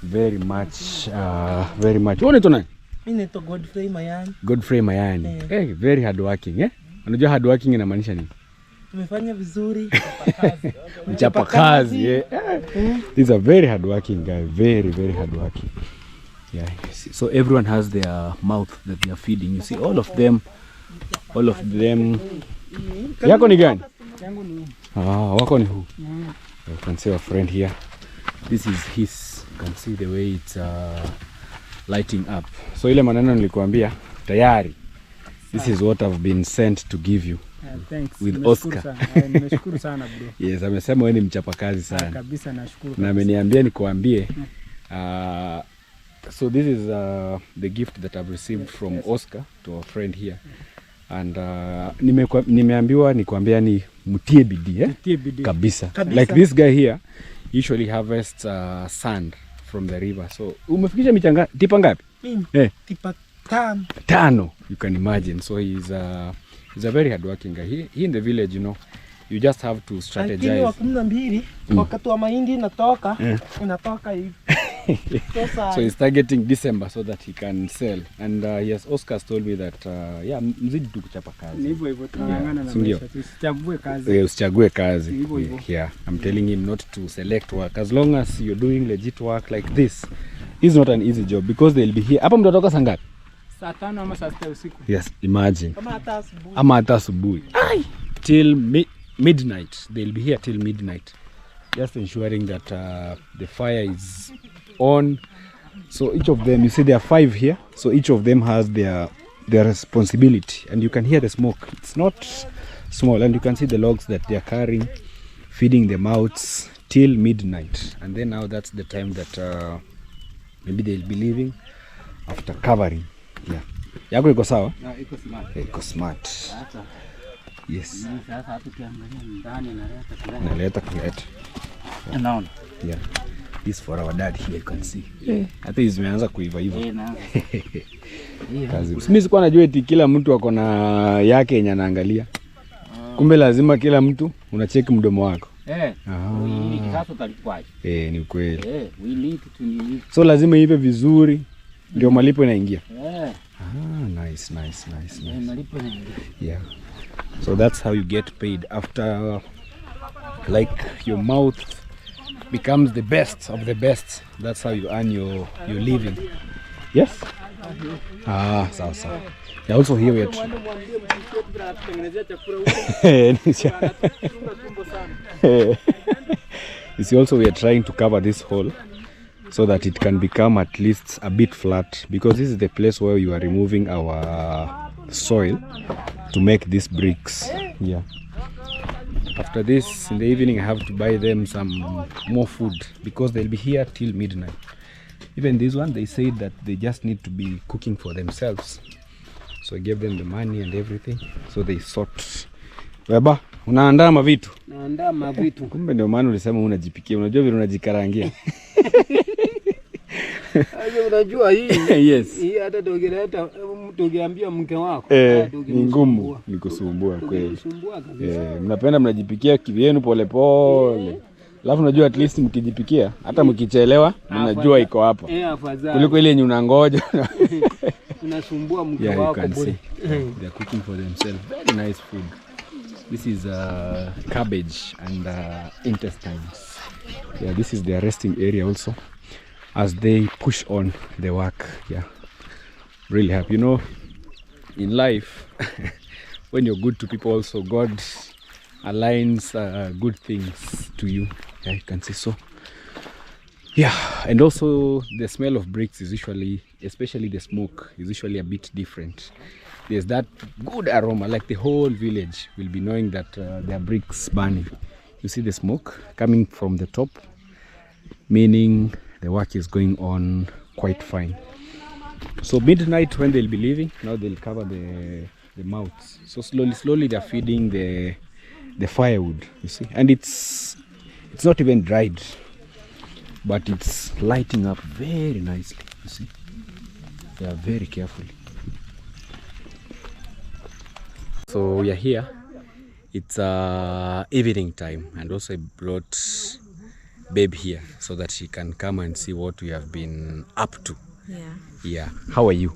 very much. Unaitwa nani? Mimi naitwa Godfrey Mayani. Godfrey Mayani. Very hard working, Unajua hard working inamaanisha nini? Tumefanya vizuri. Mchapa kazi, These are very hard working guy, very hard working. Yeah, so everyone has their mouth that they are feeding. You see all of them. Yako ni gani? Yangu ni. Wako ni who? You can see a friend here. This is his. You can see the way it's lighting up. So ile maneno nilikuambia tayari. This is what I've been sent to give you. Thanks. With Oscar. Nimeshukuru sana bro. Yes, amesema wewe ni mchapakazi sana. Kabisa nashukuru. Na ameniambia nikuambie so this is the gift that I've received from Oscar to our friend here. And nimeambiwa nikuambia ni mtie bidii kabisa. Like this guy here usually harvests sand from the river. So umefikisha tipa ngapi? Tipa 5. You can imagine. So he's a very hard working guy. He in the village, you just have to strategize. Lakini wa 12 wakati wa mahindi inatoka hivi. So he's targeting December so that he can sell. And yes, Oscar's told me that mzidi tu kuchapa kazi. Ni hivyo tunangana na maisha. Usichague kazi. Usichague kazi. Yeah, I'm telling him not to select work. As long as you're doing legit work like this, it's not an easy job because they'll be here. Hapa mtatoka saa ngapi? Saa 5 ama saa 6 usiku. Yes, imagine. Ama hata asubuhi. Till midnight. They'll be here till midnight. Just ensuring that the fire is on. So each of them, you see there are 5 here. So each of them has their responsibility. And you can hear the smoke. It's not small. And you can see the logs that they are carrying, feeding them out till midnight. And then now that's the time that maybe they'll be leaving after covering. Yeah. Yako iko sawa? iko smart. Iko smart. Yes. Sasa hapa tukiangalia ndani Naleta. Naona. Yeah. This for our dad here, you can see. Hata zimeanza kuiva hivyo. Kazi. Mimi sikuwa najua eti kila mtu ako na yake yenye anaangalia. Kumbe lazima kila mtu unacheki mdomo wako. Sasa utalipwaje? Ni ukweli. We So lazima ive vizuri ndio malipo inaingia. Nice. Malipo inaingia. Yeah. So that's how you get paid after like your mouth becomes the best of the best. That's how you earn your living. Yes? Sawa. Yeah, also here we are you see, also we are trying to cover this hole so that it can become at least a bit flat, because this is the place where you are removing our soil to make these bricks. Yeah. After this, in the evening, I have to buy them some more food because they'll be here till midnight. Even this one, they said that they just need to be cooking for themselves. So I gave them the money and everything. So they sort. Baba, unaandaa mavitu? Naandaa mavitu. Kumbe ndio maana ulisema unajipikia. Unajua vile unajikarangia. Unajua hii. Yes. Hii hata tungeambia mke wako. Ni ngumu nikusumbua kweli. Mnapenda mnajipikia kivyenu pole pole. Alafu unajua at least mkijipikia hata mkichelewa mnajua iko hapa. Kuliko ile yenye unangoja. Unasumbua mke wako bure. They are cooking for themselves. Very nice food. This is cabbage and intestines. Yeah, this is their resting area also as they push on the work. Yeah, really happy. You know, in life, when you're good to people also, God aligns good things to you. Yeah, you can see so. Yeah, and also the smell of bricks is usually, especially the smoke, is usually a bit different. There's that good aroma, like the whole village will be knowing that there are bricks burning. You see the smoke coming from the top, meaning the work is going on quite fine. So midnight when they'll be leaving, now they'll cover the mouths. So slowly they're feeding the firewood, you see. And it's not even dried, but it's lighting up very nicely, you see. They are very carefully. So we are here. It's evening time, and also I brought Babe here so that she can come and see what we have been up to. Yeah. How are you?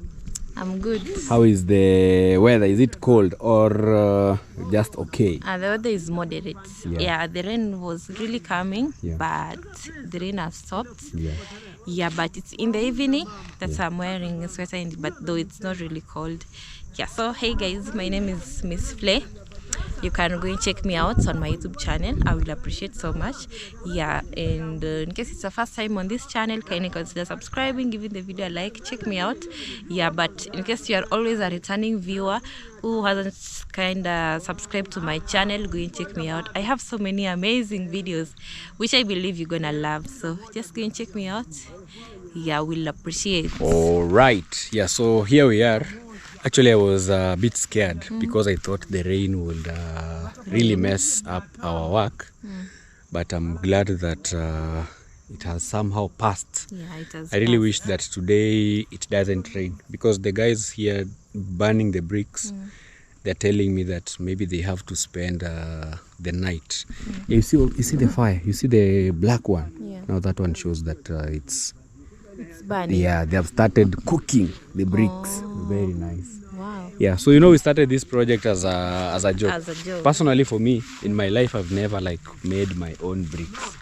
I'm good. How is the weather? Is it cold or just okay? The weather is moderate. Yeah, the rain was really coming, but the rain has stopped. Yeah, but it's in the evening. That's why I'm wearing a sweater, but though it's not really cold. Yeah, so hey guys, my name is Miss Flay. You can go and check me out on my YouTube channel. I will appreciate so much. Yeah, and in case it's the first time on this channel, kindly consider subscribing, giving the video a like, check me out. Yeah, but in case you are always a returning viewer who hasn't kinda subscribed to my channel, go and check me out. I have so many amazing videos which I believe you're gonna love, so just go and check me out. Yeah, we'll appreciate. All right. Yeah, so here we are. Actually, I was a bit scared because I thought the rain would really mess up our work. But I'm glad that it has somehow passed. Yeah, it has I really passed. wish that today it doesn't rain, because the guys here burning the bricks, they're telling me that maybe they have to spend the night. Yeah, you see the fire. You see the black one. Yeah. Now that one shows that it's burning. yeah, they have started cooking the bricks. Very nice. Wow. Yeah, so we started this project as a joke. As a joke. Personally, for me, in my life, I've never made my own bricks.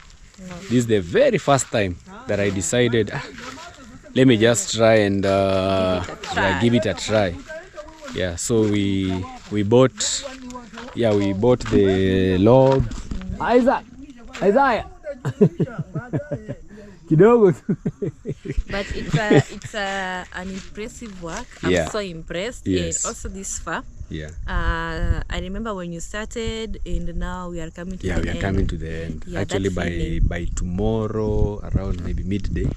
This is the very first time that I decided, let me just try and give it a try. Yeah, so we bought the log. Isaiah. Kidogo. But it's an impressive work. I'm so impressed. Yes. And also this far. Yeah. I remember when you started, and now we are coming to the end. Yeah, we are coming to the end. Yeah, actually, by tomorrow, around maybe midday,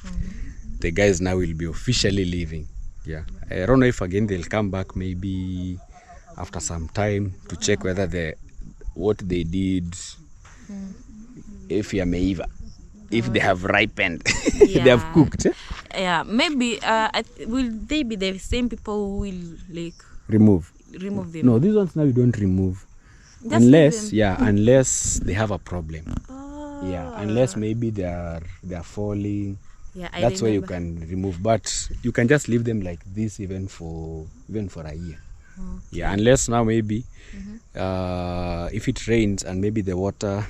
the guys now will be officially leaving. Yeah. I don't know if again they'll come back maybe after some time to check whether what they did, if they have ripened, they have cooked. Yeah, maybe will they be the same people who will remove them? No, these ones now you don't remove. Just unless they have a problem. Yeah, unless maybe they are falling. Yeah, that's why you can remove, but you can just leave them like this even for a year. Yeah, unless now maybe if it rains and maybe the water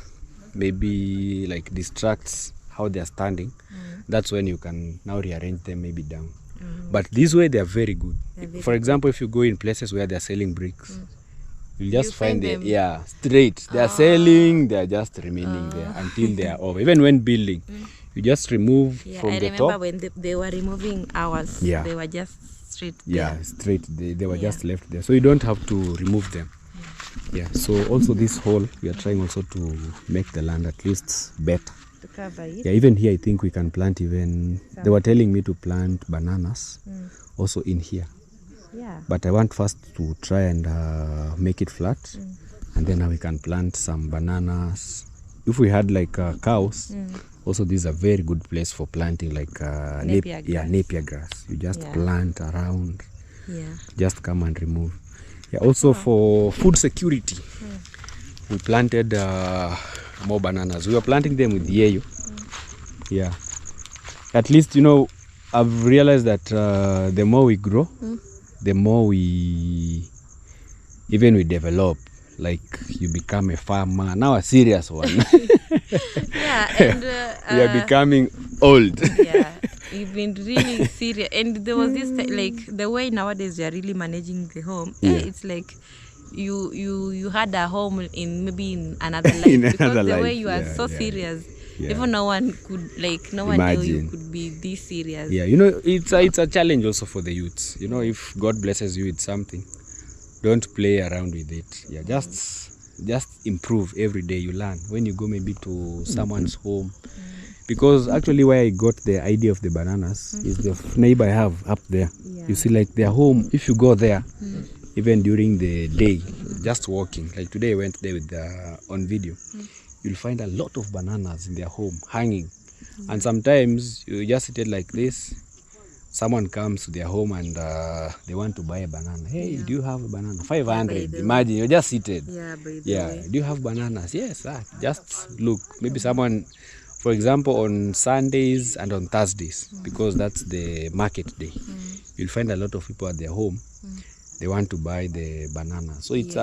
maybe distracts how they are standing, that's when you can now rearrange them maybe down. But this way they are very good. For example, if you go in places where they are selling bricks, you'll just find them straight. They are selling, they are just remaining there until they are over. Even when building, you just remove from the top. I remember when they were removing ours, they were just straight there. Yeah, straight. They were just left there. So you don't have to remove them. Yeah, so also this hole, we are trying also to make the land at least better. To cover it. Yeah, even here I think we can plant they were telling me to plant bananas also in here. Yeah. But I want first to try and make it flat, and then now we can plant some bananas. If we had cows, also this is a very good place for planting napier grass. You just plant around, just come and remove. Yeah, also for food security, we planted more bananas. We were planting them with yayo. Yeah, at least I've realized that the more we grow, the more we develop. You become a farmer now, a serious one. Yeah, and we are becoming old. Yeah, you've been really serious. And there was this the way nowadays we are really managing the home. It's like you had a home in another life, because the way you are so serious. Yeah. Even no one could no one knew you could be this serious. Yeah, it's a challenge also for the youths. If God blesses you with something, don't play around with it. Yeah, just improve every day. You learn when you go maybe to someone's home, because actually where I got the idea of the bananas is the neighbor I have up there. You see, their home, if you go there, even during the day, just walking. Like today I went there with on video. You'll find a lot of bananas in their home hanging. And sometimes you just sit it like this. Someone comes to their home and they want to buy a banana. Hey, do you have a banana? 500. Imagine you're just seated. Yeah. Do you have bananas? Yes. Just look. Maybe someone, for example, on Sundays and on Thursdays, because that's the market day, you'll find a lot of people at their home. They want to buy the banana. So it's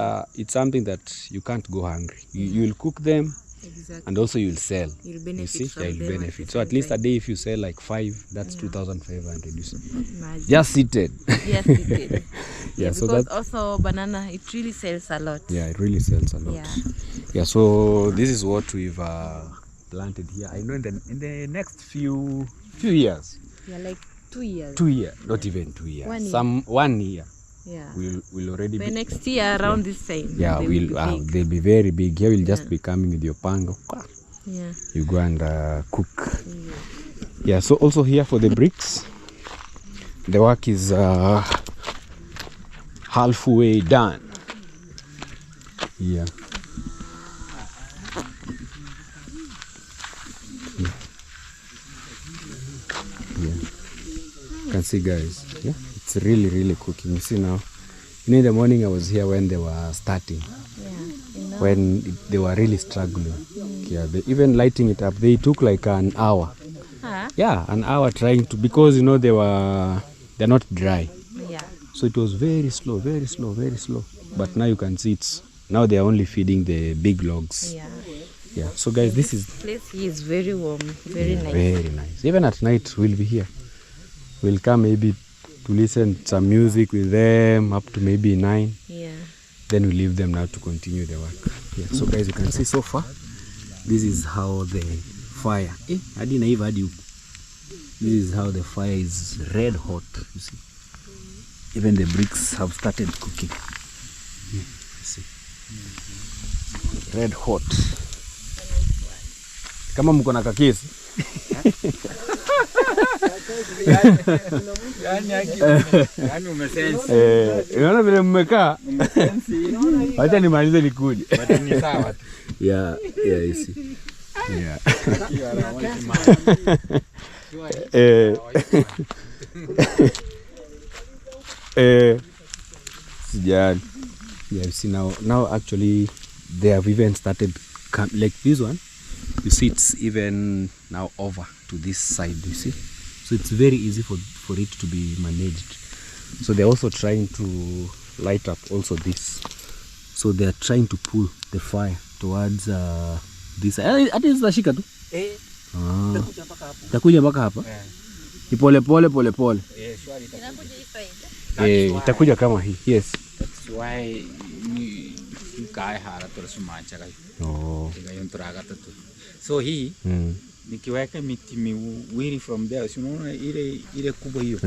something that you can't go hungry. You'll cook them. Exactly. And also you'll sell. You'll benefit. You see? Yeah, you'll benefit. So at least a day if you sell like 5, that's 2,500. You see? Imagine. Just seated. Yes, it did. Yeah, so because that also banana, it really sells a lot. yeah, it really sells a lot. Yeah. Yeah, so this is what we've planted here. I know in the next few years. Yeah, like 2 years. 2 years, not even 2 years. 1 year. 1 year. Yeah. We'll already By be next year around this time. yeah, they'll be very big. Here we'll just be coming with your pango. Yeah. You go and cook. Yeah, so also here for the bricks, the work is halfway done. Yeah. You can see, guys. Yeah, it's really cooking. You see now. In the morning I was here when they were starting. Yeah. When they were really struggling. Yeah, even lighting it up, they took like an hour. Yeah, an hour trying to, because they're not dry. Yeah. So it was very slow. But now you can see now they're only feeding the big logs. Yeah. Yeah. So guys, this place here is very warm, very nice. Very nice. Even at night we'll be here. We'll come maybe to listen to some music with them up to maybe 9. Yeah. Then we leave them now to continue the work. Yeah. So guys, you can see so far, this is how the fire. This is how the fire is red hot. You see, even the bricks have started cooking. You see, red hot. Kama mko na kakesi. Yani umesense. Unaona vile mmekaa? Acha nimalize nikuje. Ni sawa. Yeah, you see. Yeah. Yeah, you see now actually they have even started like this one. You see, it's even now over to this side. You see, so it's very easy for it to be managed. So they're also trying to light up also this. So they're trying to pull the fire towards this. Ati zitashika tu. Itakuja mpaka hapa. Ni pole pole. Itakuja kama hii. Yes. That's why you guy hara turasumacha kai. Oh. So hii nikiweka miti miwili from there, unaona ile kubwa hiyo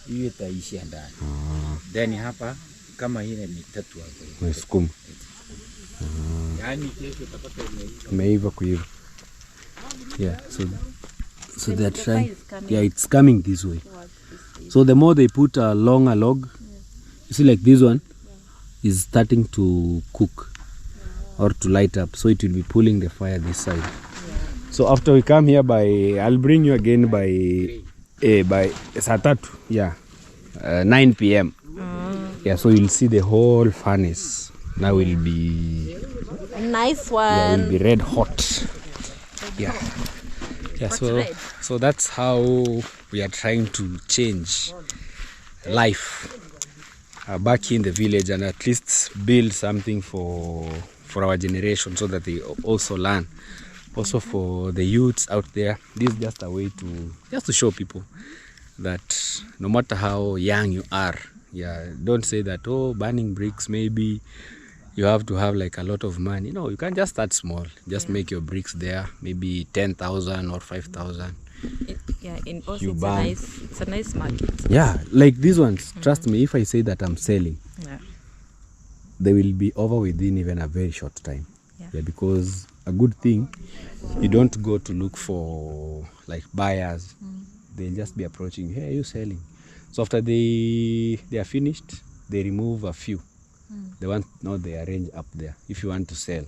hiyo itaishia ndani. Then hapa kama ile mitatu hapo. Nasukuma. Yani kesho utapata imeiva kuiva. Yeah, so they're trying. Yeah, it's coming this way. So the more they put a longer log, you see like this one is starting to cook or to light up, so it will be pulling the fire this side. So after we come here I'll bring you again by saa 3, yeah, 9 p.m. Yeah, so you'll see the whole furnace. Now will be a nice one. Yeah, will be red hot. Yeah. Yeah, so that's how we are trying to change life back in the village and at least build something for our generation, so that they also learn. Also for the youths out there, this is just a way to show people that no matter how young you are, yeah, don't say that, oh, burning bricks, maybe you have to have like a lot of money. No, you can just start small. Just make your bricks there, maybe 10,000 or 5,000. Yeah, and also it's a nice market. Yeah, like these ones. Trust me, if I say that I'm selling, they will be over within even a very short time. Yeah, because a good thing, you don't go to look for like buyers. They'll just be approaching, hey, are you selling? So after they are finished, they remove a few The one now they arrange up there. If you want to sell,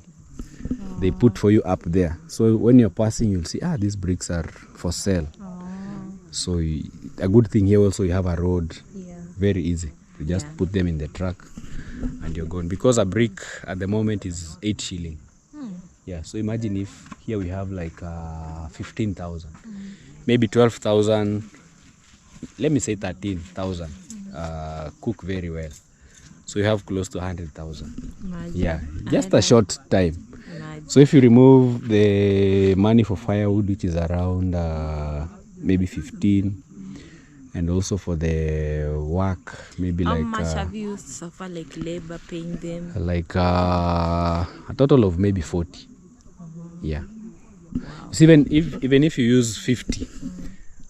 they put for you up there. So when you're passing, you'll see, these bricks are for sale. So a good thing here also, you have a road. Very easy. You just put them in the truck and you're gone. Because a brick at the moment is 8 shilling. Yeah, so imagine if here we have like 15,000, maybe 12,000, let me say 13,000, cook very well. So you have close to 100,000. Yeah, just a short time. So if you remove the money for firewood, which is around maybe 15, and also for the work, maybe how like much have you suffered, like labor paying them? Like a total of maybe 40. Yeah. So even if you use 50,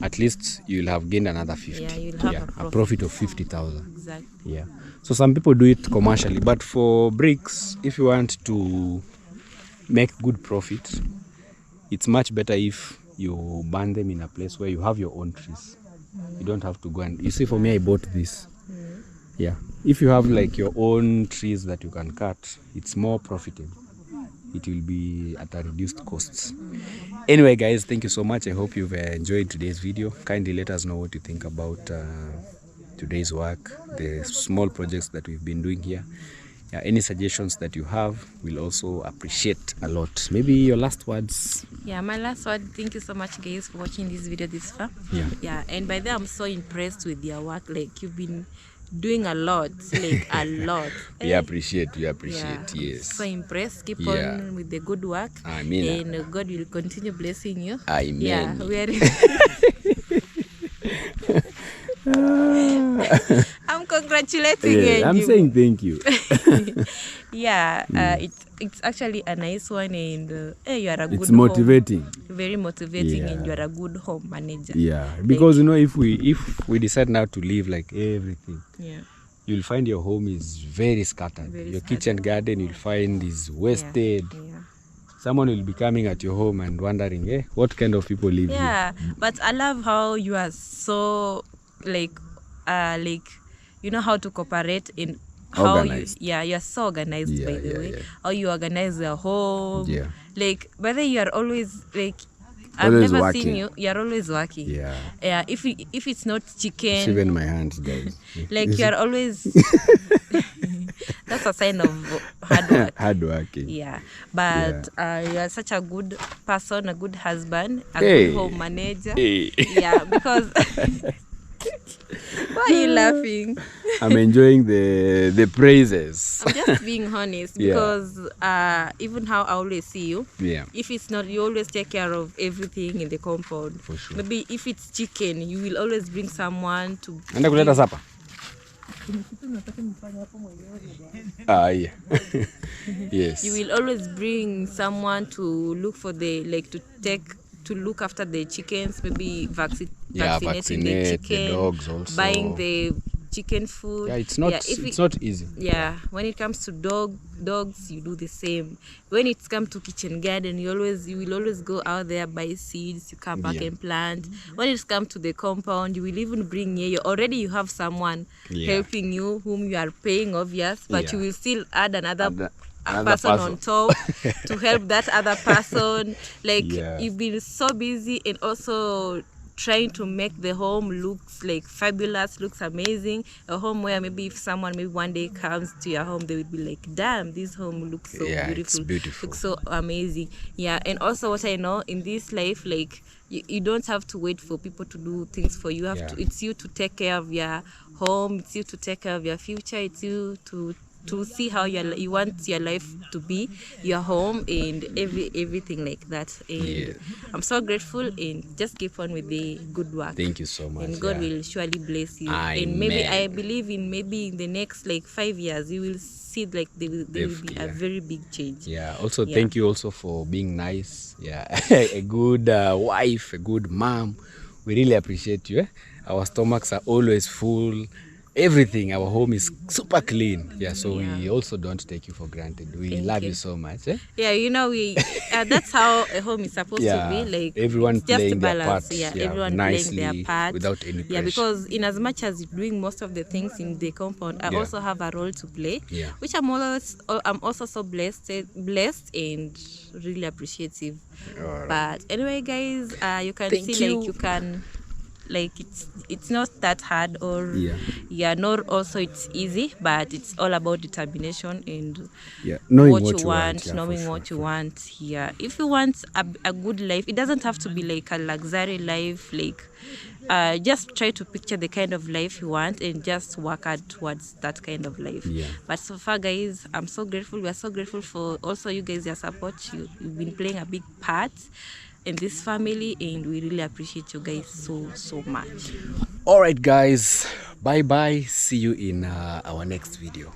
at least you'll have gained another 50. Yeah, you'll have a profit of 50,000. Exactly. Yeah. So some people do it commercially, but for bricks, if you want to make good profit, it's much better if you burn them in a place where you have your own trees. You don't have to go and, you see, for me, I bought this. Yeah. If you have like your own trees that you can cut, it's more profitable. It will be at a reduced costs. Anyway, guys, thank you so much. I hope you've enjoyed today's video. Kindly let us know what you think about today's work, the small projects that we've been doing here. Yeah, any suggestions that you have, we'll also appreciate a lot. Maybe your last words. Yeah, my last word, thank you so much, guys, for watching this video this far. Yeah, and by the way, I'm so impressed with your work. Like, you've been doing a lot, like a lot. We appreciate, yes. So impressed. Keep on with the good work. Amen. And God will continue blessing you. Amen. Yeah, we are I'm congratulating you. I'm saying thank you. It's actually a nice one, and you are a good. It's motivating. Very motivating, and you are a good home manager. Yeah, because if we decide now to leave like everything, you'll find your home is very scattered. Your kitchen garden, you'll find, is wasted. Someone will be coming at your home and wondering, what kind of people live here? But I love how you are so like you know how to cooperate in how organized. You're so organized, by the way. How you organize your home. Like, whether you are always like, I've never seen you. You're always working. Yeah. If it's not chicken. It's even my hands, guys. Like, you're always. That's a sign of hard work. Hard working. Yeah. But you're such a good person, a good husband, a good home manager. Yeah, because. Why are you laughing? I'm enjoying the praises. I'm just being honest, because even how I always see you, if it's not, you always take care of everything in the compound. For sure. Maybe if it's chicken, you will always bring someone to. Anda kuleta sapa. Yes. You will always bring someone to look for to look after the chickens, maybe vaccinating the chicken, the dogs also. Buying the chicken food. Yeah, it's not easy. Yeah, when it comes to dogs, you do the same. When it comes to kitchen garden, you will always go out there, buy seeds, you come back and plant. When it comes to the compound, you will even bring you have someone helping you, whom you are paying, obvious, but you will still add another person on top to help that other person. Like, you've been so busy, and also trying to make the home looks like fabulous, looks amazing. A home where maybe if someone maybe one day comes to your home, they would be like, damn, this home looks so beautiful. Looks so amazing. Yeah. And also, what I know in this life, like, you don't have to wait for people to do things for you. It's you to take care of your home, it's you to take care of your future, it's you to see how you want your life to be, your home, and everything like that. And I'm so grateful, and just keep on with the good work. Thank you so much. And God will surely bless you. Amen. And maybe I believe in the next like 5 years, you will see like there will be a very big change. Yeah. Also, thank you also for being nice. Yeah. A good wife, a good mom. We really appreciate you. Our stomachs are always full. everything. Our home is super clean. Yeah, so we also don't take you for granted. We Thank love you. you so much. Eh? Yeah, you know, we that's how a home is supposed to be. Like everyone it's just playing their balance. part. Yeah, everyone playing their nicely, part without any pressure. Yeah, because in as much as doing most of the things in the compound, I also have a role to play. Yeah. Which I'm also so blessed and really appreciative. Alright. But anyway, guys, you can Thank see you. like you can. Like it's not that hard or nor also it's easy, but it's all about determination and knowing what you want, knowing for what sure, you want. Yeah, if you want a good life, it doesn't have to be like a luxury life. Like just try to picture the kind of life you want and just work hard towards that kind of life. But so far, guys, I'm so grateful. We are so grateful for also you guys, your support. You've been playing a big part in this family, and we really appreciate you guys so much. All right, guys, bye bye. See you in our next video.